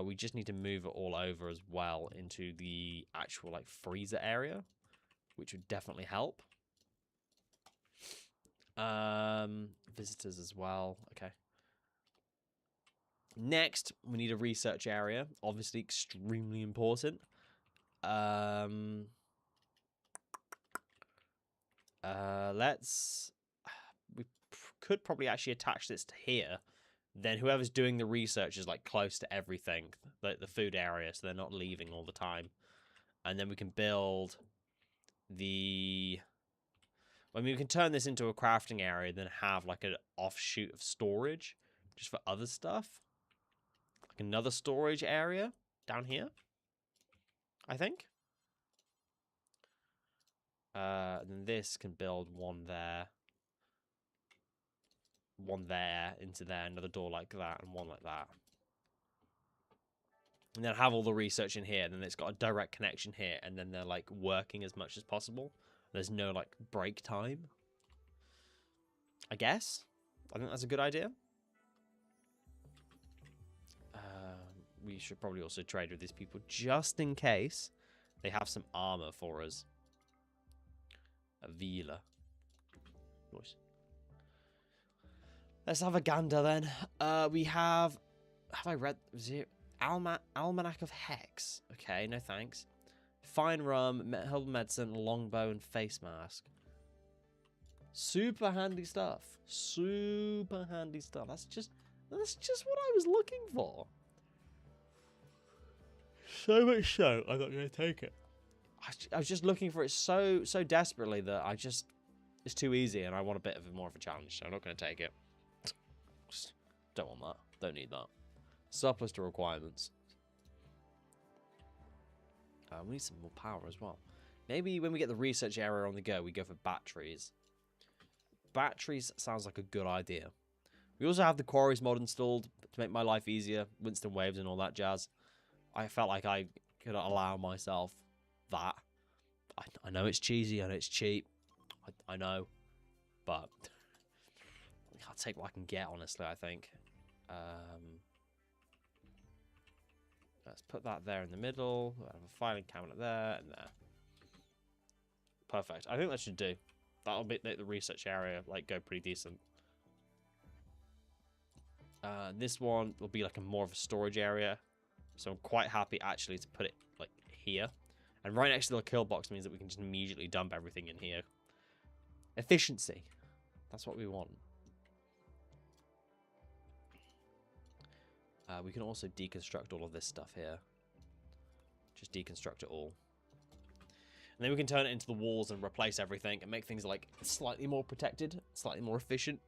We just need to move it all over as well into the actual like freezer area, which would definitely help. Visitors as well. Okay. Next, we need a research area. Obviously, extremely important. We could probably actually attach this to here. Then whoever's doing the research is like close to everything, like the food area, so they're not leaving all the time. And then we can build the... I mean, we can turn this into a crafting area, then have like an offshoot of storage just for other stuff. Like another storage area down here, I think. Then this can build one there into there, another door like that, and one like that. And then have all the research in here, and then it's got a direct connection here, and then they're like working as much as possible. There's no like break time. I guess. I think that's a good idea. We should probably also trade with these people just in case they have some armor for us. A Vila. Nice. Let's have a gander then. We have I read Almanac of Hex? Okay, no thanks. Fine rum, herbal medicine, longbow, and face mask. Super handy stuff. Super handy stuff. That's just what I was looking for. So much so, I'm not going to take it. I was just looking for it so desperately that it's too easy, and I want a bit of more of a challenge, so I'm not going to take it. Just don't want that. Don't need that. Surplus to requirements. We need some more power as well. Maybe when we get the research area on the go, we go for batteries. Batteries sounds like a good idea. We also have the quarries mod installed to make my life easier. Winston waves and all that jazz. I felt like I could allow myself that. I know it's cheesy, I know it's cheap. I know. But I'll take what I can get, honestly, I think. Let's put that there in the middle. I have a filing cabinet there and there. Perfect. I think that should do. That'll make the research area like go pretty decent. This one will be like more of a storage area. So I'm quite happy actually to put it like here. And right next to the kill box means that we can just immediately dump everything in here. Efficiency. That's what we want. We can also deconstruct all of this stuff here. Just deconstruct it all. And then we can turn it into the walls and replace everything and make things like slightly more protected, slightly more efficient.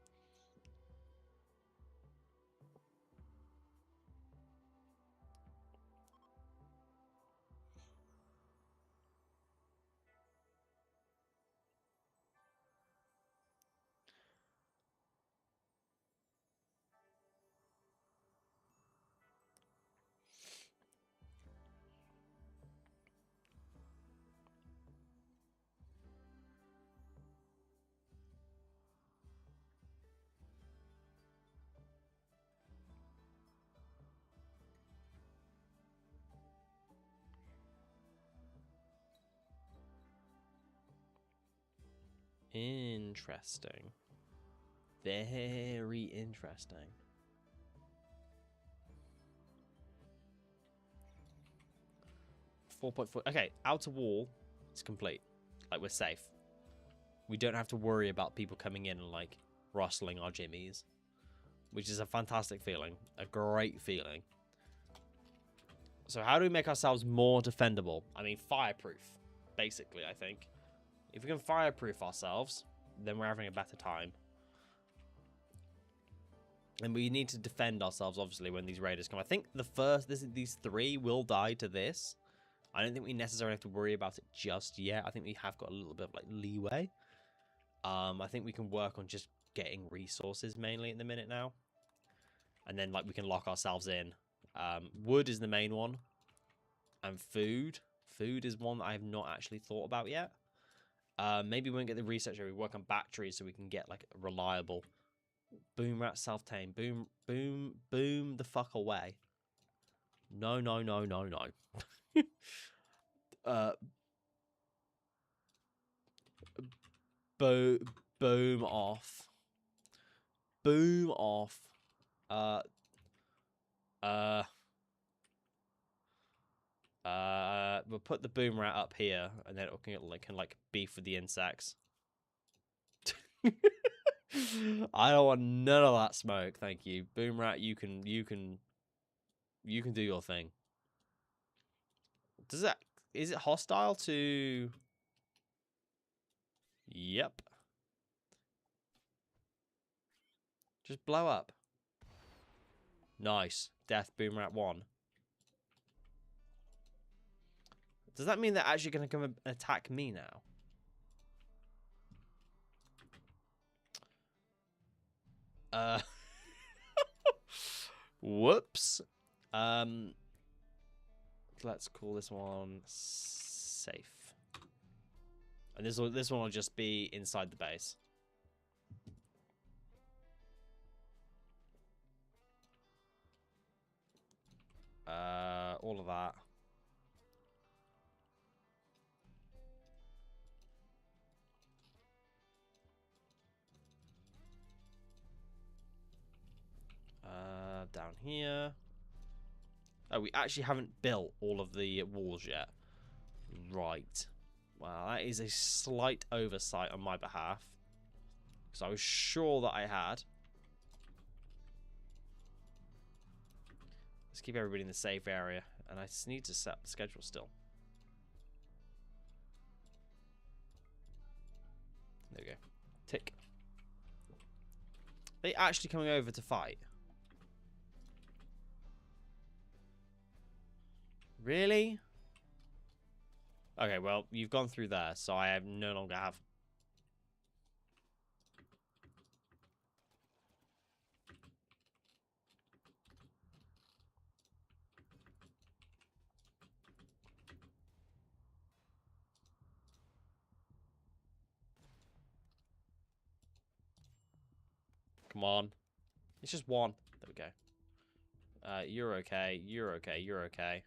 Interesting. Very interesting. 4.4. Okay, outer wall is complete. Like, we're safe. We don't have to worry about people coming in and, like, rustling our jimmies. Which is a fantastic feeling. A great feeling. So how do we make ourselves more defendable? I mean, fireproof, basically, I think. If we can fireproof ourselves, then we're having a better time. And we need to defend ourselves, obviously, when these raiders come. I think these three will die to this. I don't think we necessarily have to worry about it just yet. I think we have got a little bit of, like, leeway. I think we can work on just getting resources, mainly, in the minute now. And then, like, we can lock ourselves in. Wood is the main one. And food. Food is one that I have not actually thought about yet. Maybe when we get the research area, we work on batteries so we can get, like, a reliable... Boom rat self-tame. Boom the fuck away. No. Boom off. Boom off. We'll put the boom rat up here, and then it can like beef with the insects. I don't want none of that smoke, thank you. Boom rat, you can do your thing. Is it hostile to? Yep. Just blow up. Nice. Death boom rat 1. Does that mean they're actually going to come and attack me now? Whoops. Let's call this one safe. And this one will just be inside the base. All of that. Down here. Oh, we actually haven't built all of the walls yet. Right. Well, that is a slight oversight on my behalf. Because I was sure that I had. Let's keep everybody in the safe area. And I just need to set up the schedule still. they actually coming over to fight? Really? Okay, well, you've gone through there, so I no longer have... Come on. It's just one. There we go. You're okay. You're okay. You're okay.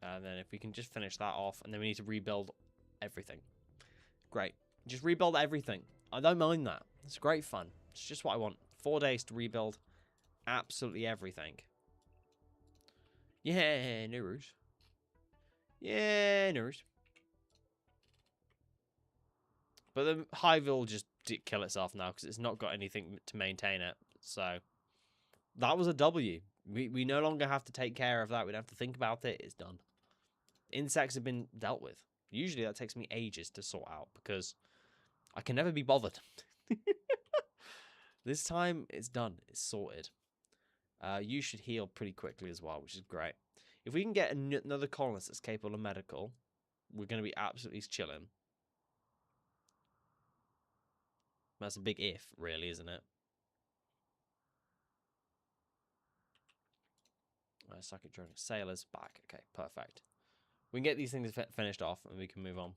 And then if we can just finish that off, and then we need to rebuild everything. Great. Just rebuild everything. I don't mind that. It's great fun. It's just what I want. 4 days to rebuild absolutely everything. Yeah, no worries. Yeah, no worries. But the hive will just kill itself now because it's not got anything to maintain it. So that was a W. We no longer have to take care of that. We don't have to think about it. It's done. Insects have been dealt with. Usually that takes me ages to sort out because I can never be bothered. This time it's done. It's sorted. You should heal pretty quickly as well, which is great. If we can get another colonist that's capable of medical, we're going to be absolutely chilling. That's a big if, really, isn't it? Psychic drone sailors back. Okay, perfect. We can get these things finished off and we can move on.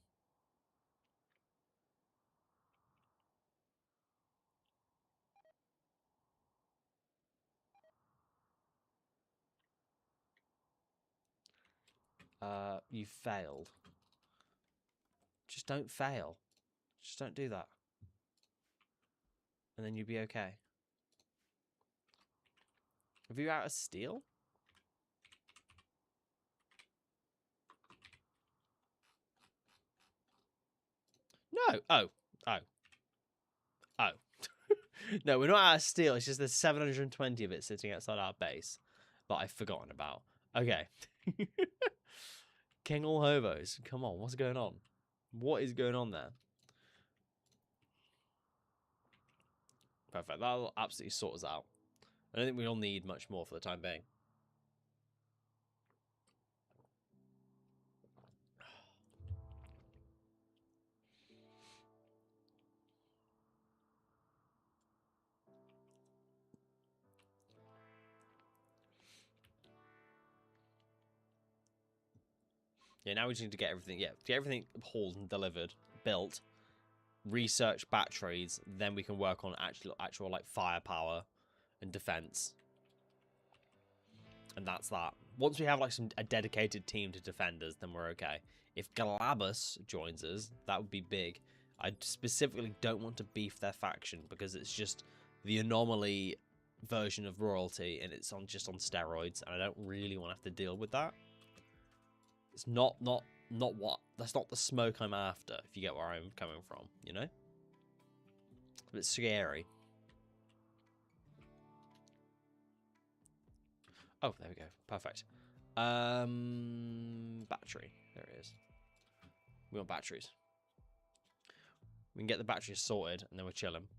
You failed. Just don't fail. Just don't do that. And then you'll be okay. Have you out of steel? No. Oh. Oh. Oh. No, we're not out of steel. It's just there's 720 of it sitting outside our base that I've forgotten about. Okay. King all hobos. Come on, what's going on? What is going on there? Perfect. That'll absolutely sort us out. I don't think we'll need much more for the time being. Yeah, now we just need to get everything. Yeah, get everything hauled and delivered, built, research batteries. Then we can work on actual like firepower and defense. And that's that. Once we have like a dedicated team to defend us, then we're okay. If Galabas joins us, that would be big. I specifically don't want to beef their faction because it's just the anomaly version of royalty, and it's just on steroids, and I don't really want to have to deal with that. It's not what, that's not the smoke I'm after, if you get where I'm coming from, you know? It's a bit scary. Oh, there we go. Perfect. Battery. There it is. We want batteries. We can get the batteries sorted, and then we're chilling.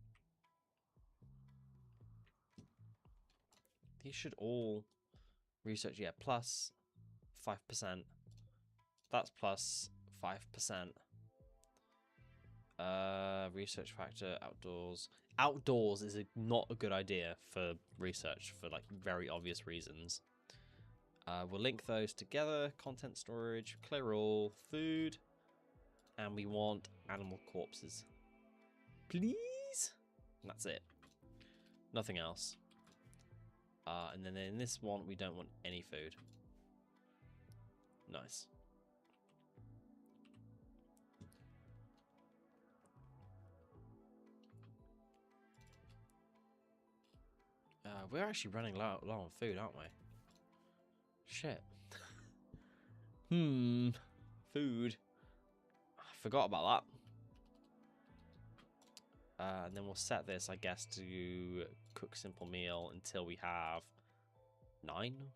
These should all research, yeah, plus 5%. That's plus 5%. Research factor, outdoors. Outdoors is not a good idea for research for like very obvious reasons. We'll link those together. Content storage, clear all, food, and we want animal corpses. Please? And that's it. Nothing else. And then in this one, we don't want any food. Nice. We're actually running low on food, aren't we? Shit. Food. I forgot about that. And then we'll set this, I guess, to cook simple meal until we have 9.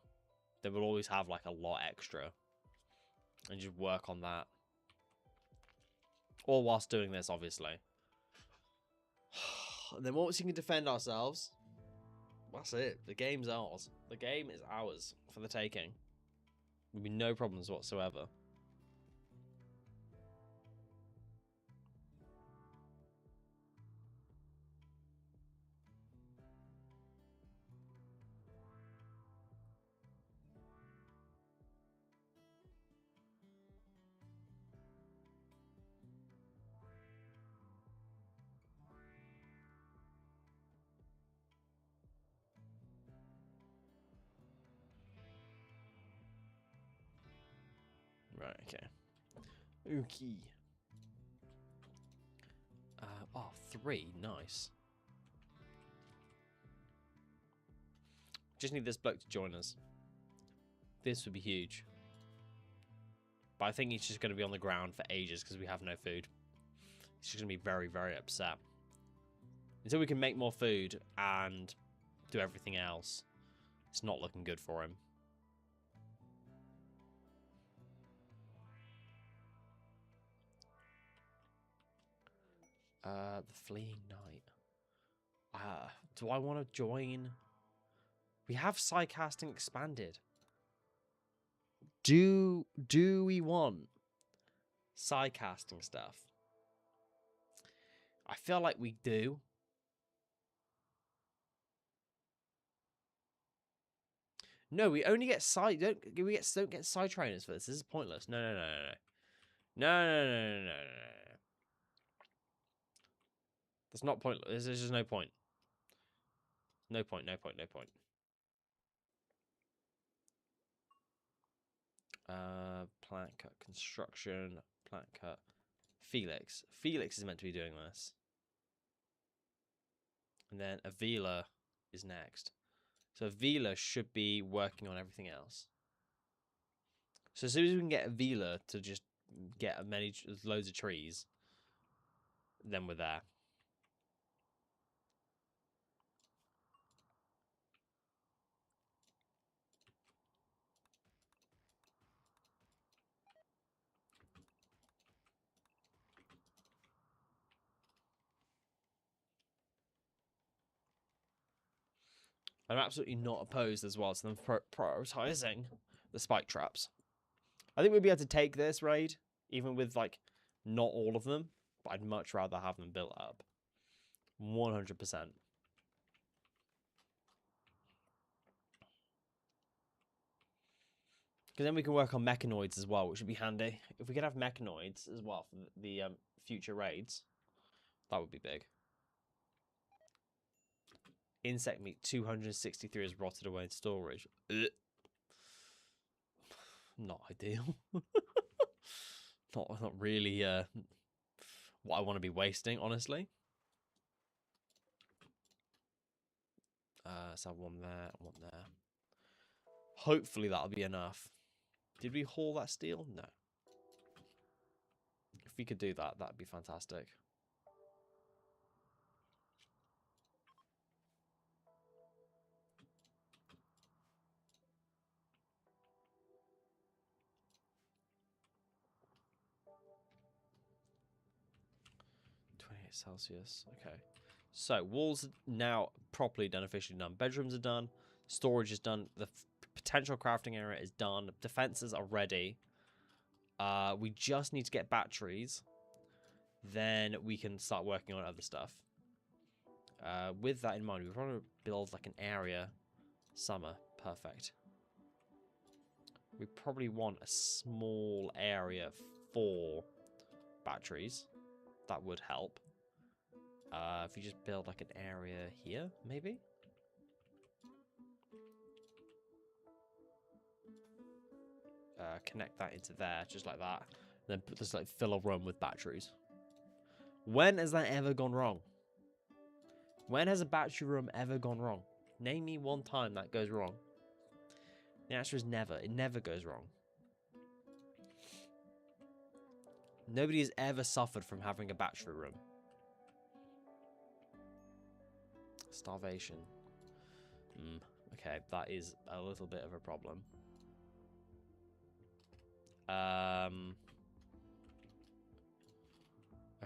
Then we'll always have like a lot extra. And just work on that. All whilst doing this, obviously. And then once we can defend ourselves, that's it. The game's ours. The game is ours for the taking. There'll be no problems whatsoever. Right, okay. Okay. Oh, 3. Nice. Just need this bloke to join us. This would be huge. But I think he's just going to be on the ground for ages because we have no food. He's just going to be very, very upset. Until we can make more food and do everything else, it's not looking good for him. The Fleeing Knight. Do I want to join? We have Psycasting expanded. Do we want Psycasting stuff? I feel like we do. No, we only get don't get side trainers for this. This is pointless. No. That's not pointless. There's just no point. No point. Plant cut construction. Plant cut. Felix. Felix is meant to be doing this. And then Avila is next. So Avila should be working on everything else. So as soon as we can get Avila to just get loads of trees, then we're there. I'm absolutely not opposed as well to them prioritizing the spike traps. I think we'd be able to take this raid, even with, like, not all of them, but I'd much rather have them built up. 100%. Because then we can work on mechanoids as well, which would be handy. If we could have mechanoids as well for the future raids, that would be big. Insect meat 263 is rotted away in storage. Ugh. Not ideal. not really what I want to be wasting, honestly. So one there, one there. Hopefully that'll be enough. Did we haul that steel? No. If we could do that, that'd be fantastic. Celsius. Okay. So walls are now properly done, officially done. Bedrooms are done. Storage is done. The potential crafting area is done. Defenses are ready. We just need to get batteries. Then we can start working on other stuff. With that in mind, we want to build like an area. Summer. Perfect. We probably want a small area for batteries. That would help. If you just build like an area here, maybe? Connect that into there, just like that. Then put this like fill a room with batteries. When has that ever gone wrong? When has a battery room ever gone wrong? Name me one time that goes wrong. The answer is never. It never goes wrong. Nobody has ever suffered from having a battery room. Starvation. Okay, that is a little bit of a problem.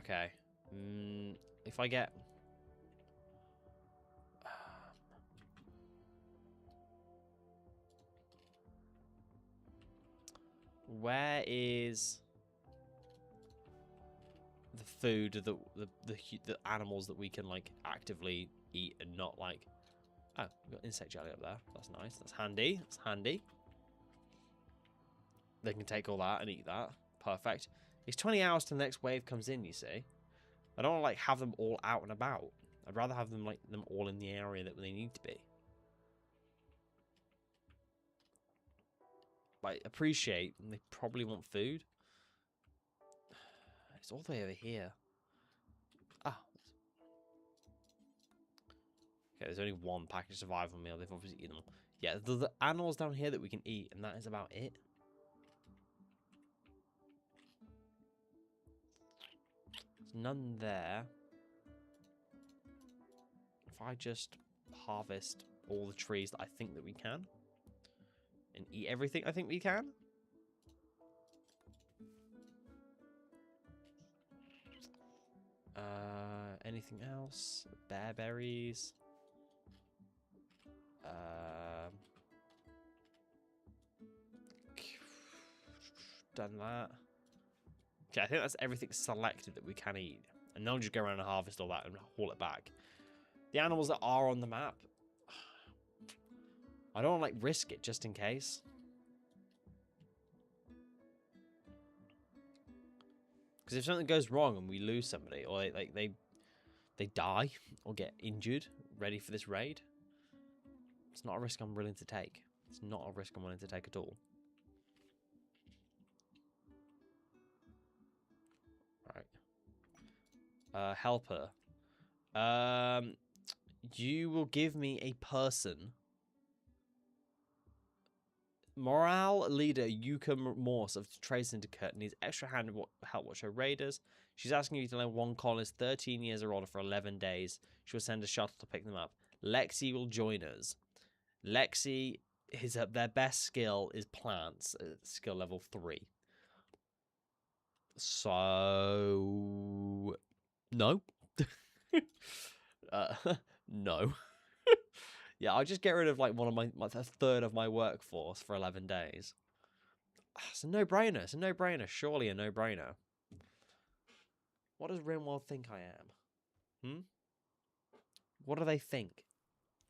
Okay. If I get... Where is the food, the animals that we can, like, actively eat and not, like... Oh, we've got insect jelly up there. That's nice. That's handy. That's handy. They can take all that and eat that. Perfect. It's 20 hours till the next wave comes in, you see. I don't want to, like, have them all out and about. I'd rather have them, like, them all in the area that they need to be. I appreciate, and they probably want food. It's all the way over here. Ah. Okay, there's only one packaged survival meal. They've obviously eaten them. Yeah, the animals down here that we can eat, and that is about it. There's none there. If I just harvest all the trees that I think that we can, and eat everything I think we can. Anything else? Bearberries. Done that. Okay, I think that's everything selected that we can eat. And then I'll just go around and harvest all that and haul it back. The animals that are on the map, I don't want to, like, risk it just in case. Because if something goes wrong and we lose somebody, or they die or get injured ready for this raid, it's not a risk I'm willing to take. It's not a risk I'm willing to take at all. Right. Helper. You will give me a person. Morale leader Yuka Morse of the Trade Syndicate needs extra hand help watch her raiders. She's asking you to lend one colonist 13 years or older for 11 days. She will send a shuttle to pick them up. Lexi will join us. Lexi, their best skill is plants, skill level 3. So, no. No. Yeah, I'll just get rid of, like, one of a third of my workforce for 11 days. It's a no-brainer. It's a no-brainer. Surely a no-brainer. What does Rimworld think I am? What do they think?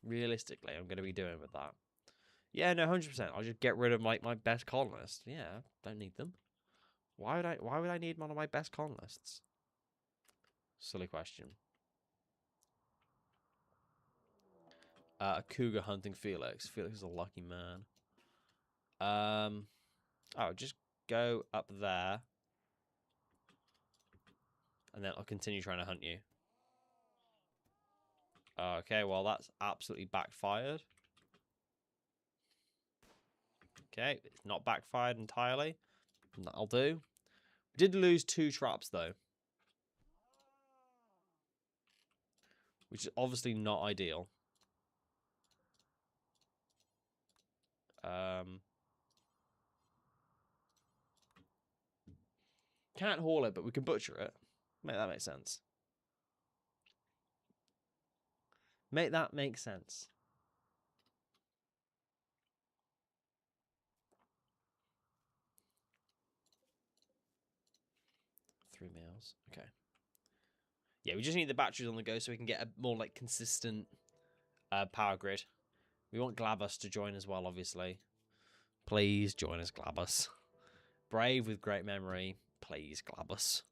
Realistically, I'm going to be doing with that. Yeah, no, 100%. I'll just get rid of, like, my best colonists. Yeah, don't need them. Why would I need one of my best colonists? Silly question. A cougar hunting Felix. Felix is a lucky man. Oh, just go up there. And then I'll continue trying to hunt you. Okay, well, that's absolutely backfired. Okay, it's not backfired entirely. That'll do. We did lose 2 traps, though. Which is obviously not ideal. Can't haul it, but we can butcher it. That makes sense. Make that make sense. Three meals. Okay. Yeah, we just need the batteries on the go so we can get a more, like, consistent power grid. We want Glabus to join as well, obviously. Please join us, Glabus. Brave with great memory. Please, Glabus.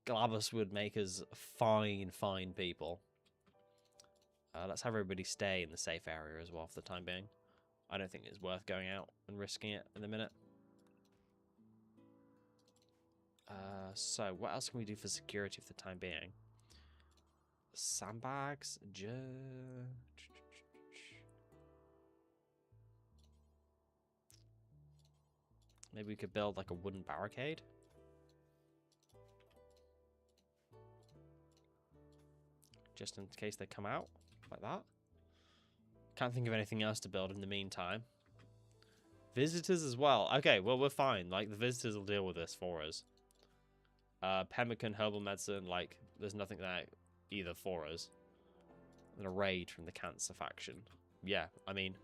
Glabus would make us fine, fine people. Let's have everybody stay in the safe area as well for the time being. I don't think it's worth going out and risking it in a minute. So, what else can we do for security for the time being? Sandbags? Maybe we could build, like, a wooden barricade? Just in case they come out, like that. Can't think of anything else to build in the meantime. Visitors as well. Okay, well, we're fine. Like, the visitors will deal with this for us. Pemmican, herbal medicine, like, there's nothing there either for us. And a raid from the cancer faction. Yeah, I mean,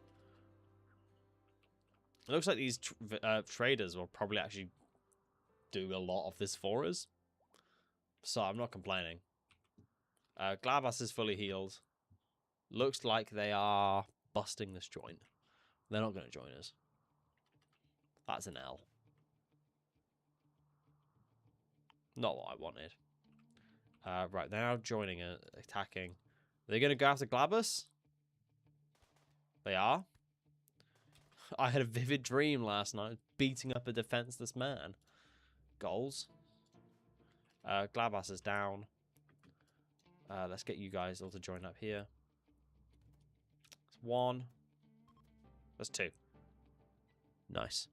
it looks like these traders will probably actually do a lot of this for us. So I'm not complaining. Glabas is fully healed. Looks like they are busting this joint. They're not going to join us. That's an L. Not what I wanted. Right, they're now joining, attacking. Are they going to go after Glabas? They are. I had a vivid dream last night, beating up a defenseless man. Goals. Glabas is down. Let's get you guys all to join up here. That's 1. That's 2. Nice.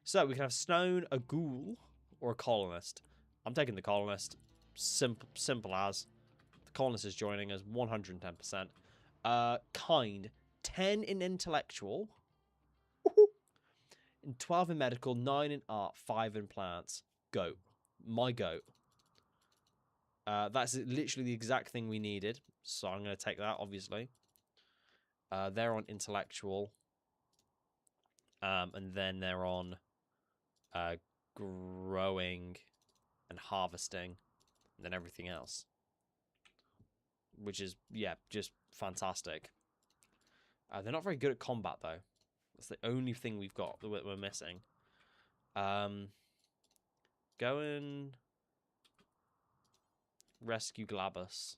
So we can have Stone, a ghoul, or a colonist. I'm taking the colonist. Simple as. The colonist is joining us 110%. Kind. 10 in intellectual. In 12 in medical, 9 in art, 5 in plants. Goat. My goat. That's literally the exact thing we needed. So I'm going to take that, obviously. They're on intellectual. And then they're on growing and harvesting. And then everything else. Which is, yeah, just fantastic. They're not very good at combat, though. That's the only thing we've got that we're missing. Go and rescue Glabas.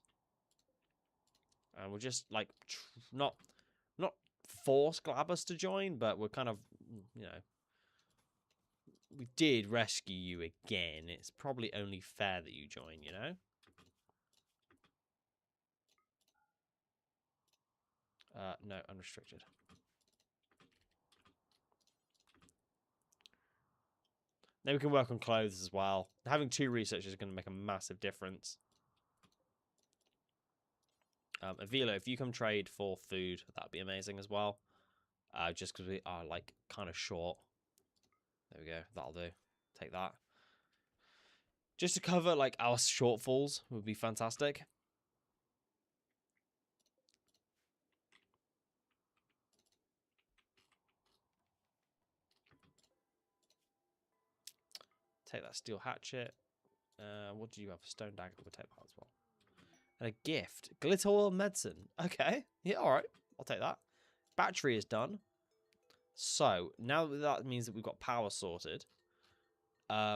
And we'll just, like, not force Glabas to join, but we're kind of, you know, we did rescue you again. It's probably only fair that you join, you know? No, unrestricted. Then we can work on clothes as well. Having 2 researchers is going to make a massive difference. Avila, if you come trade for food, that'd be amazing as well. Just because we are, like, kind of short. There we go. That'll do. Take that. Just to cover, like, our shortfalls would be fantastic. Take that steel hatchet. What do you have? Stone dagger. We'll take that as well. And a gift. Glitter oil medicine. Okay. Yeah, alright. I'll take that. Battery is done. So, now that means that we've got power sorted,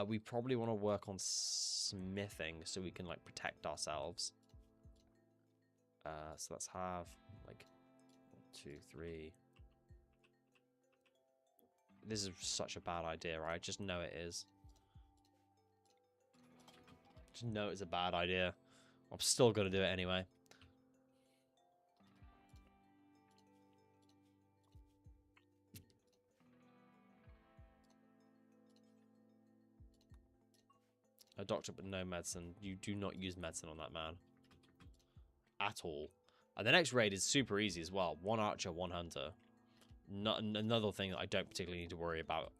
we probably want to work on smithing so we can, like, protect ourselves. So let's have, like, 1, 2, 3. This is such a bad idea, right? I just know it is. Just know it's a bad idea. I'm still going to do it anyway. A doctor but no medicine. You do not use medicine on that man. At all. And the next raid is super easy as well. 1 archer, 1 hunter. Not another thing that I don't particularly need to worry about.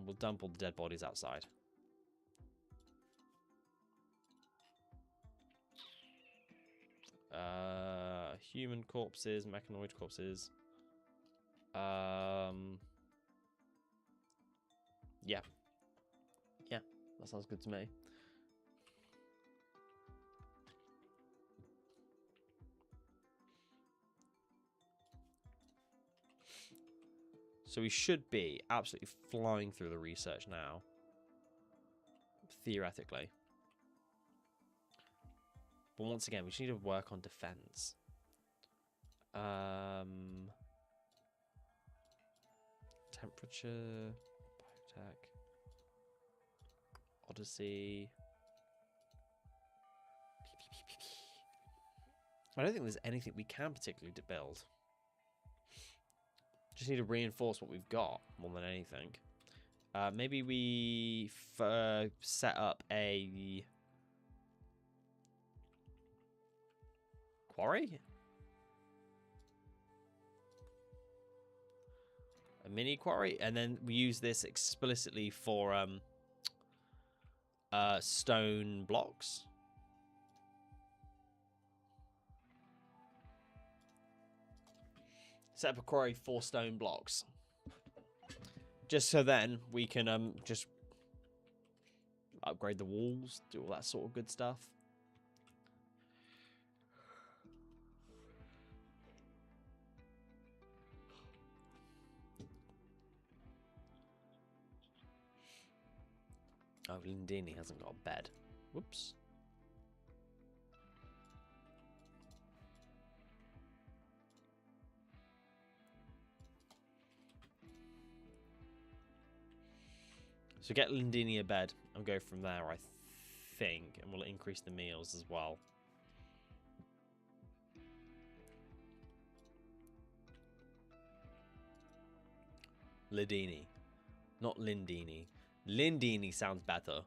We'll dump all the dead bodies outside. Human corpses, mechanoid corpses. Yeah. Yeah, that sounds good to me. So we should be absolutely flying through the research now. Theoretically. But once again, we just need to work on defense. Temperature, biotech, Odyssey. I don't think there's anything we can particularly build. Just need to reinforce what we've got more than anything. Maybe we set up a quarry? A mini quarry? And then we use this explicitly for Stone blocks. Set up a quarry for stone blocks. Just so then we can just upgrade the walls, do all that sort of good stuff. Oh, Lindini hasn't got a bed. Whoops. So get Lindini a bed and go from there, I think. And we'll increase the meals as well. Lidini. Not Lindini. Lindini sounds better.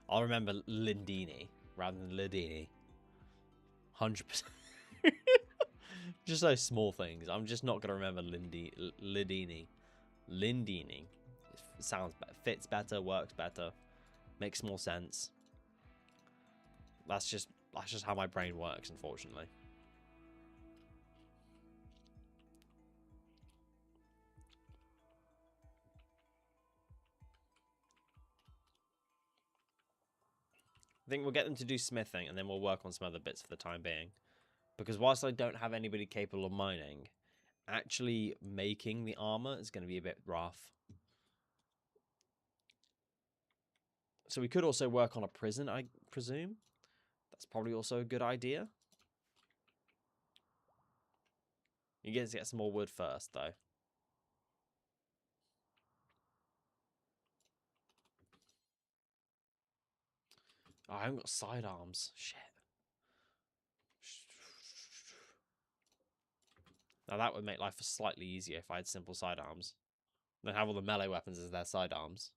I'll remember Lindini rather than Lidini. 100%. Just those small things. I'm just not going to remember Lidini. Lindini. It sounds better. Fits better, works better. Makes more sense. That's just how my brain works, unfortunately. I think we'll get them to do smithing, and then we'll work on some other bits for the time being. Because whilst I don't have anybody capable of mining, actually making the armor is going to be a bit rough. So we could also work on a prison, I presume. That's probably also a good idea. You get to get some more wood first, though. Oh, I haven't got sidearms. Shit. Now that would make life slightly easier if I had simple sidearms. Then have all the melee weapons as their sidearms.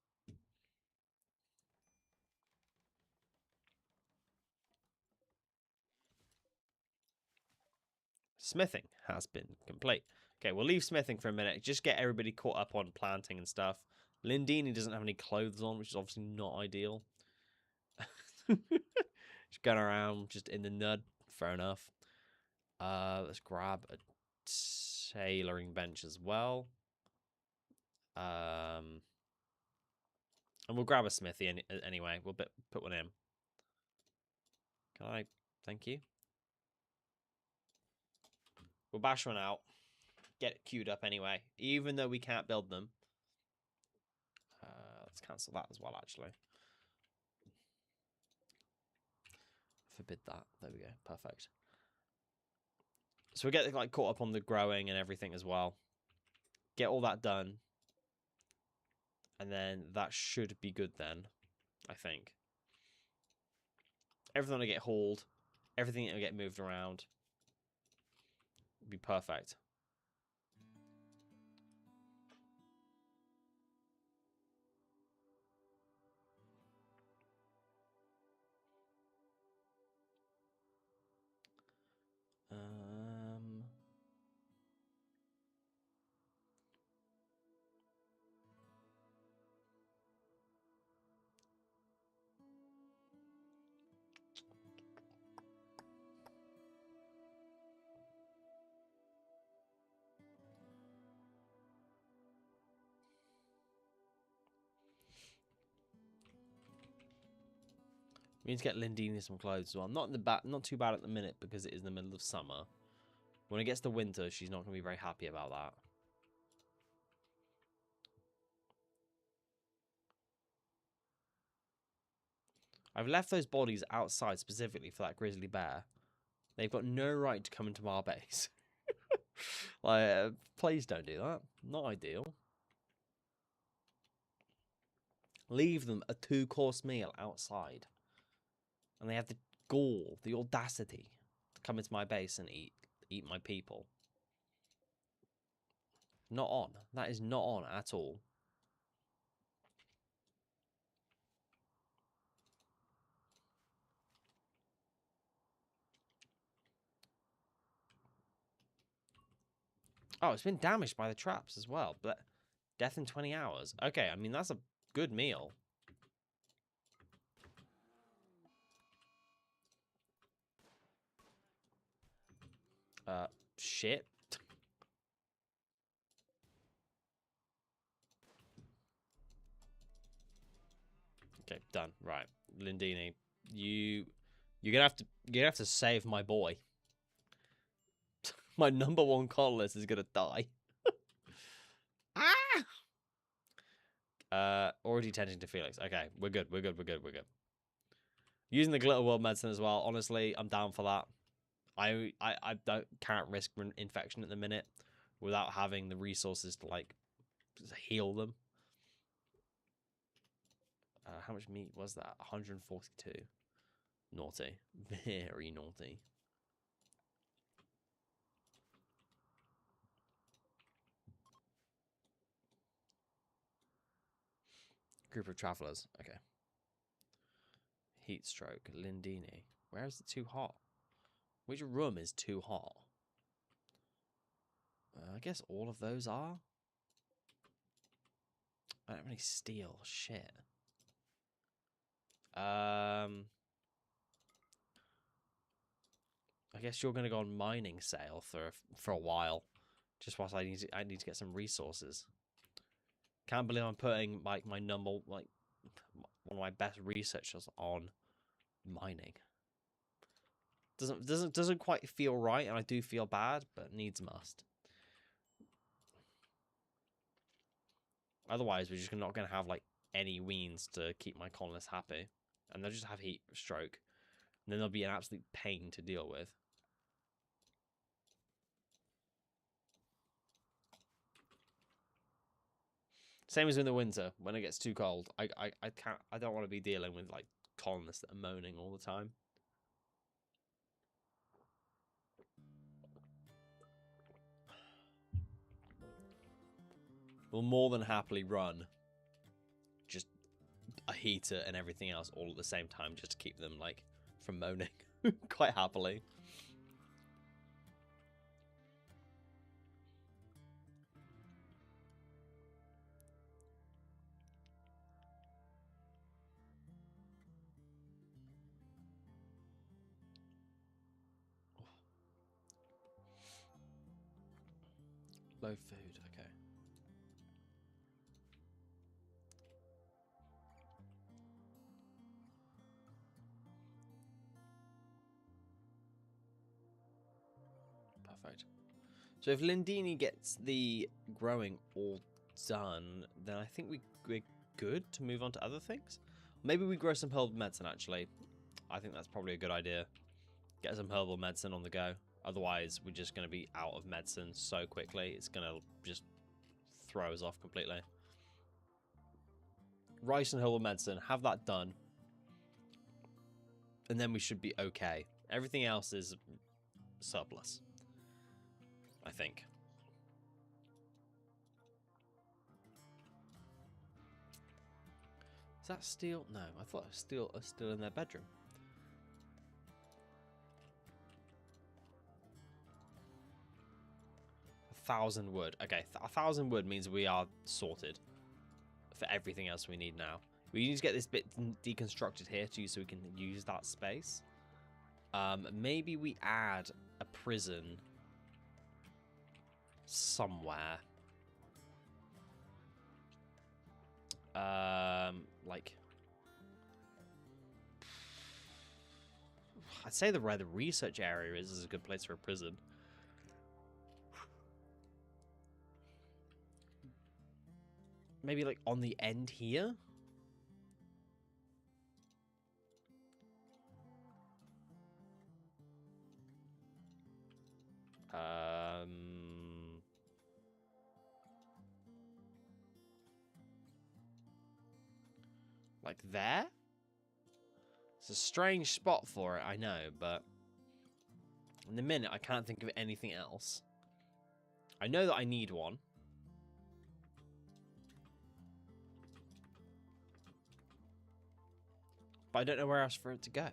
Smithing has been complete. Okay, we'll leave smithing for a minute. Just get everybody caught up on planting and stuff. Lindini doesn't have any clothes on, which is obviously not ideal. Just going around, just in the nud. Fair enough. Let's grab a tailoring bench as well. And we'll grab a smithy anyway. We'll put one in. Can I? Thank you. We'll bash one out. Get it queued up anyway. Even though we can't build them. Let's cancel that as well, actually. Forbid that. There we go. Perfect. So we get like caught up on the growing and everything as well. Get all that done. And then that should be good then, I think. Everything will get hauled. Everything will get moved around. Be perfect. We need to get Lindini some clothes as well. Not too bad at the minute because it is the middle of summer. When it gets to winter, she's not going to be very happy about that. I've left those bodies outside specifically for that grizzly bear. They've got no right to come into our base. Like, please don't do that. Not ideal. Leave them a 2-course meal outside. And they have the gall, the audacity to come into my base and eat my people. Not on. That is not on at all. Oh, it's been damaged by the traps as well. But death in 20 hours. Okay, I mean, that's a Good meal. Shit. Okay, done. Right, Lindini, you're gonna have to save my boy. My number one colonist is gonna die. Already tending to Felix. Okay, we're good. We're good. We're good. We're good. Using the glitter world medicine as well. Honestly, I'm down for that. I can't risk infection at the minute without having the resources to like heal them. How much meat was that? 142. Naughty. Very naughty. Group of travelers. Okay. Heat stroke. Lindini. Where is it too hot? Which room is too hot? I guess all of those are. I don't really steal shit. I guess you're gonna go on mining sale for a while, just whilst I need to get some resources. Can't believe I'm putting like my number one of my best researchers on mining. Doesn't quite feel right, and I do feel bad, but needs must. Otherwise, we're just not gonna have like any weans to keep my colonists happy, and they'll just have heat stroke, and then they'll be an absolute pain to deal with. Same as in the winter when it gets too cold. I don't want to be dealing with like colonists that are moaning all the time. We'll more than happily run just a heater and everything else all at the same time just to keep them like from moaning. Quite happily. Low food, okay. Perfect. So if Lindini gets the growing all done, then I think we're good to move on to other things. Maybe we grow some herbal medicine, actually. I think that's probably a good idea. Get some herbal medicine on the go. Otherwise, we're just going to be out of medicine so quickly. It's going to just throw us off completely. Rice and herbal medicine. Have that done. And then we should be okay. Everything else is surplus, I think. Is that steel? No, I thought it was still in their bedroom. 1,000 wood. Okay, 1,000 wood means we are sorted for everything else we need now. We need to get this bit deconstructed here too, so we can use that space. Maybe we add a prison somewhere. Like, I'd say where the research area is a good place for a prison. Maybe like on the end here. Like there? It's a strange spot for it, I know, but in the minute I can't think of anything else. I know that I need one. But I don't know where else for it to go.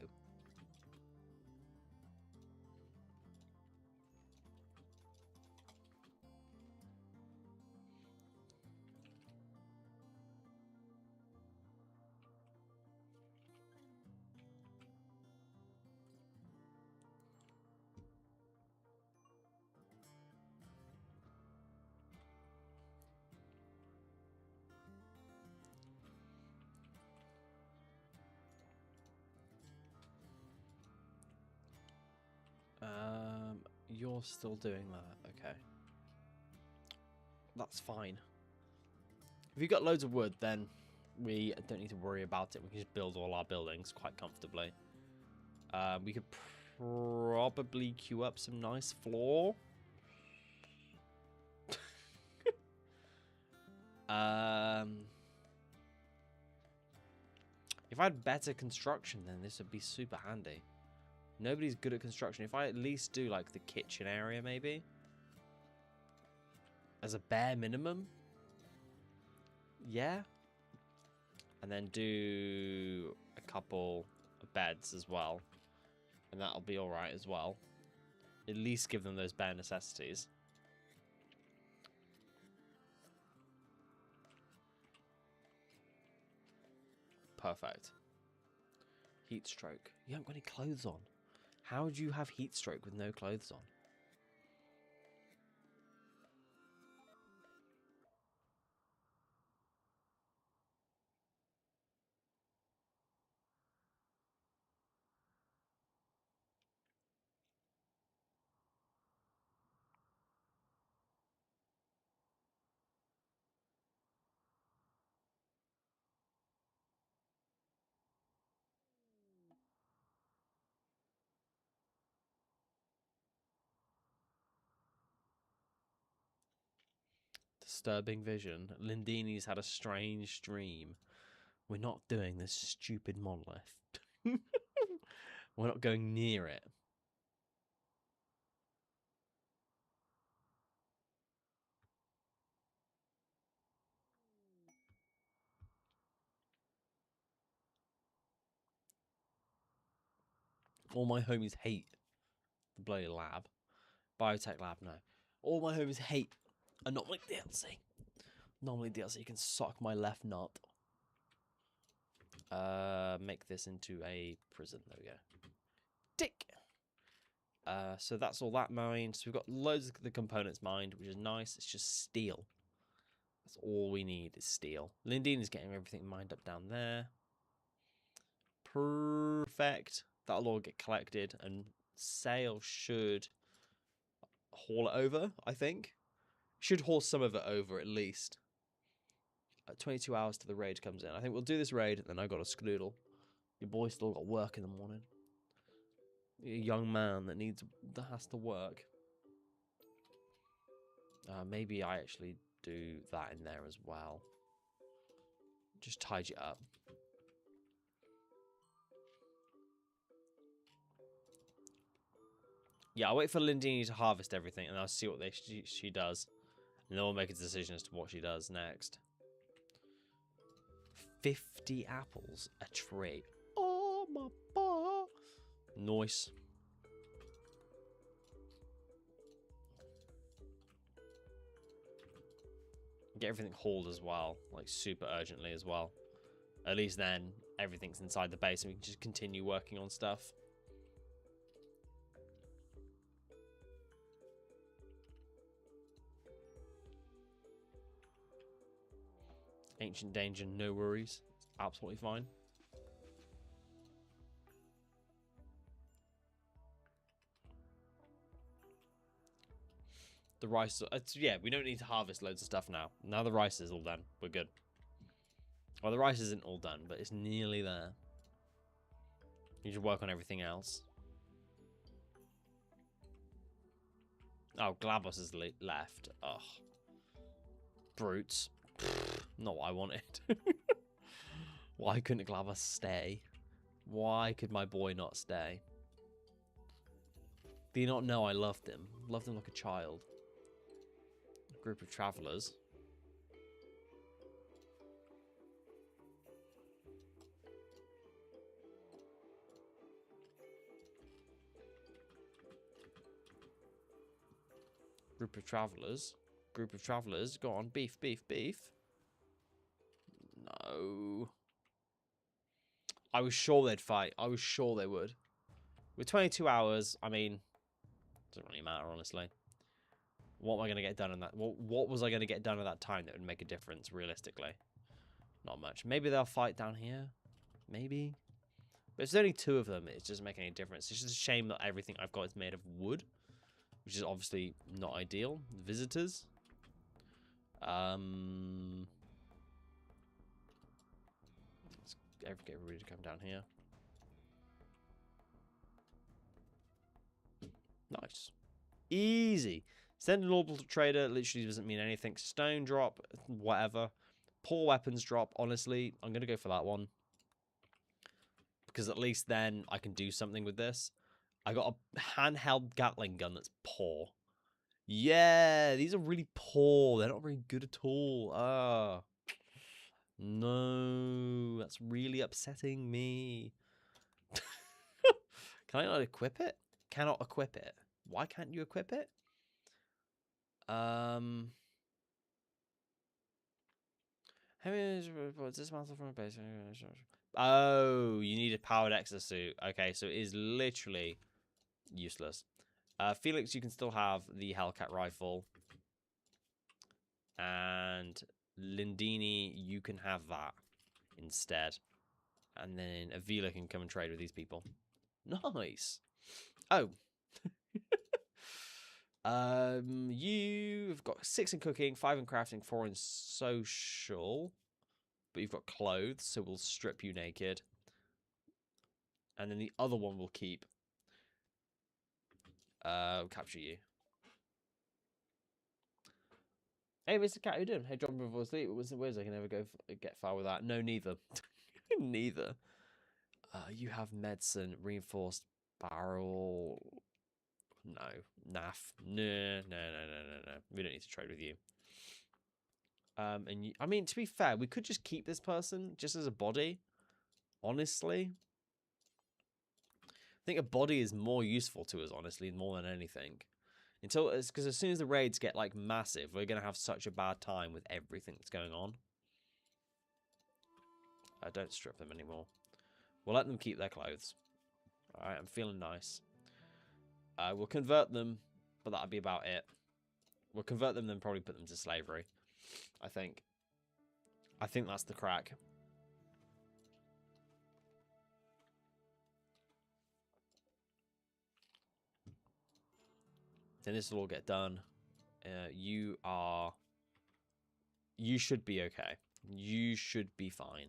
You're still doing that. Okay. That's fine. If you've got loads of wood, then we don't need to worry about it. We can just build all our buildings quite comfortably. We could probably queue up some nice floor. If I had better construction, then this would be super handy. Nobody's good at construction. If I at least do like the kitchen area, maybe as a bare minimum, yeah, and then do a couple of beds as well, and that'll be all right as well. At least give them those bare necessities. Perfect. Heat stroke. You haven't got any clothes on. How do you have heat stroke with no clothes on? Disturbing vision. Lindini's had a strange dream. We're not doing this stupid monolith. We're not going near it. All my homies hate the bloody lab. Biotech lab, no. All my homies hate Anomaly DLC. Anomaly DLC can suck my left nut. Make this into a prison. There we go. Tick. So that's all that mined. So we've got loads of the components mined, which is nice. It's just steel. That's all we need is steel. Lindine is getting everything mined up down there. Perfect. That'll all get collected, and Sale should haul it over, I think. Should haul some of it over at least. 22 hours till the raid comes in. I think we'll do this raid, and then I got a skedoodle. Your boy still got work in the morning. A young man that has to work. Maybe I actually do that in there as well. Just tidy it up. Yeah, I'll wait for Lindini to harvest everything, and I'll see what she does. And then we'll make a decision as to what she does next. 50 apples a tree. Oh, my boy. Nice. Get everything hauled as well, like super urgently as well. At least then everything's inside the base and we can just continue working on stuff. Ancient danger, no worries. It's absolutely fine. The rice, yeah, we don't need to harvest loads of stuff now. Now the rice is all done. We're good. Well, the rice isn't all done, but it's nearly there. You should work on everything else. Oh, Glabos is left. Ugh. Brutes. Not what I wanted. Why couldn't Glabos stay? Why could my boy not stay? Do you not know I loved him? Loved him like a child. A group of travelers. Group of travelers. Group of travelers. Go on, beef, beef, beef. No. I was sure they'd fight. I was sure they would. With 22 hours, I mean, doesn't really matter, honestly. What am I going to get done in that? What was I going to get done at that time that would make a difference, realistically? Not much. Maybe they'll fight down here. Maybe. But if there's only two of them, it doesn't make any difference. It's just a shame that everything I've got is made of wood. which is obviously not ideal. Visitors. Let's get everybody to come down here. Nice. Easy. Send an orbital trader literally doesn't mean anything. Stone drop, whatever. Poor weapons drop, honestly. I'm going to go for that one. Because at least then I can do something with this. I got a handheld Gatling gun that's poor. Yeah, these are really poor. They're not very good at all. Ah. No, that's really upsetting me. Can I not equip it? Cannot equip it. Why can't you equip it? Dismantle from a base. Oh, you need a powered exosuit. Okay, so it is literally useless. Felix, you can still have the Hellcat rifle. And Lindini, you can have that instead. And then Avila can come and trade with these people. Nice. Oh. You've got 6 in cooking, 5 in crafting, 4 in social. But you've got clothes, so we'll strip you naked. And then the other one will keep. Capture you. Hey, Mr. Cat, how you doing? Hey, John, before sleep. Where's I can never get far with that? No, neither. Neither. You have medicine, reinforced barrel. No. Naff. No. We don't need to trade with you. And you, I mean, to be fair, we could just keep this person just as a body. Honestly. I think a body is more useful to us, honestly, more than anything. Because as soon as the raids get, like, massive, we're going to have such a bad time with everything that's going on. Don't strip them anymore. We'll let them keep their clothes. Alright, I'm feeling nice. We'll convert them, but that'll be about it. We'll convert them, then probably put them to slavery. I think that's the crack. Then this will all get done. You should be okay. You should be fine.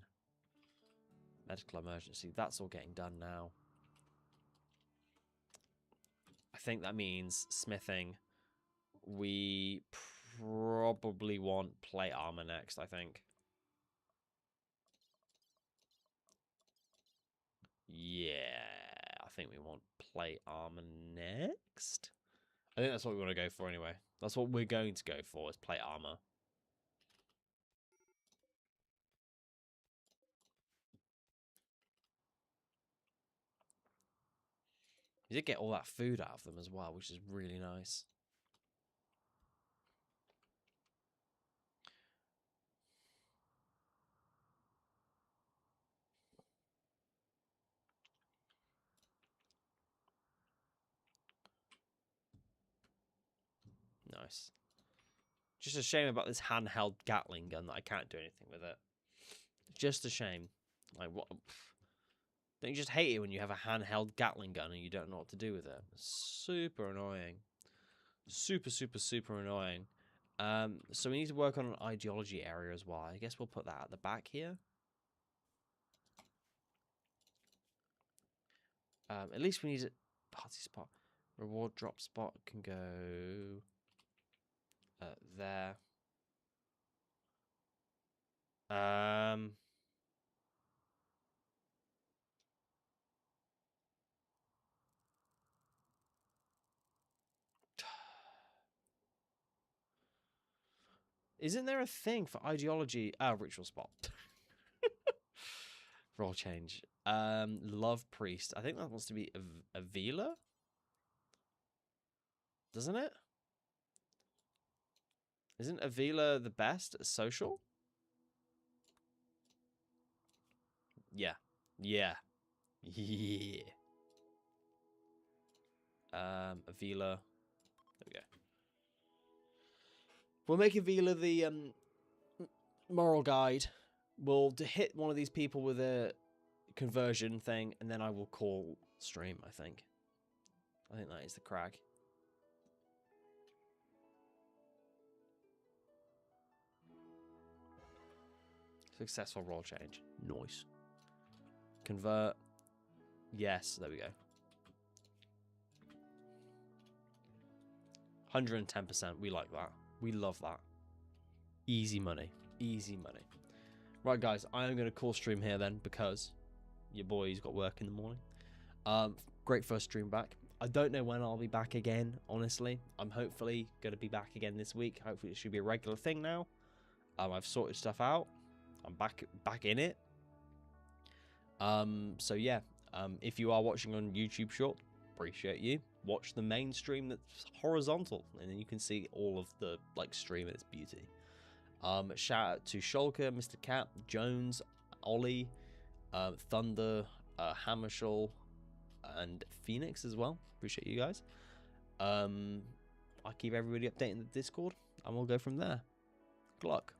Medical emergency. That's all getting done now. I think that means smithing. We probably want plate armor next, I think. Yeah, I think we want plate armor next. I think that's what we want to go for anyway. That's what we're going to go for, is plate armor. You did get all that food out of them as well, which is really nice. Nice. Just a shame about this handheld Gatling gun that I can't do anything with it. Just a shame. Like, what? Don't you just hate it when you have a handheld Gatling gun and you don't know what to do with it? Super annoying. Super, super, super annoying. So we need to work on an ideology area as well. I guess we'll put that at the back here. At least we need a party spot. Reward drop spot can go there. Isn't there a thing for ideology? Ritual spot. Role change. Love priest. I think that wants to be Avila. Doesn't it? Isn't Avila the best at social? Yeah. Yeah. Yeah. Avila. There we go. We'll make Avila the moral guide. We'll hit one of these people with a conversion thing, and then I will call stream, I think. I think that is the crack. Successful roll change. Nice. Convert. Yes, there we go. 110%. We like that. We love that. Easy money. Easy money. Right, guys. I am going to call stream here then because your boy's got work in the morning. Great first stream back. I don't know when I'll be back again, honestly. I'm hopefully going to be back again this week. Hopefully it should be a regular thing now. I've sorted stuff out. I'm back in it. So yeah, if you are watching on YouTube Short, appreciate you. Watch the main stream that's horizontal, and then you can see all of the stream in its beauty. Shout out to Shulker, Mr. Cat, Jones, Ollie, Thunder, Hammershall, and Phoenix as well. Appreciate you guys. I keep everybody updating the Discord, and we'll go from there. Good luck.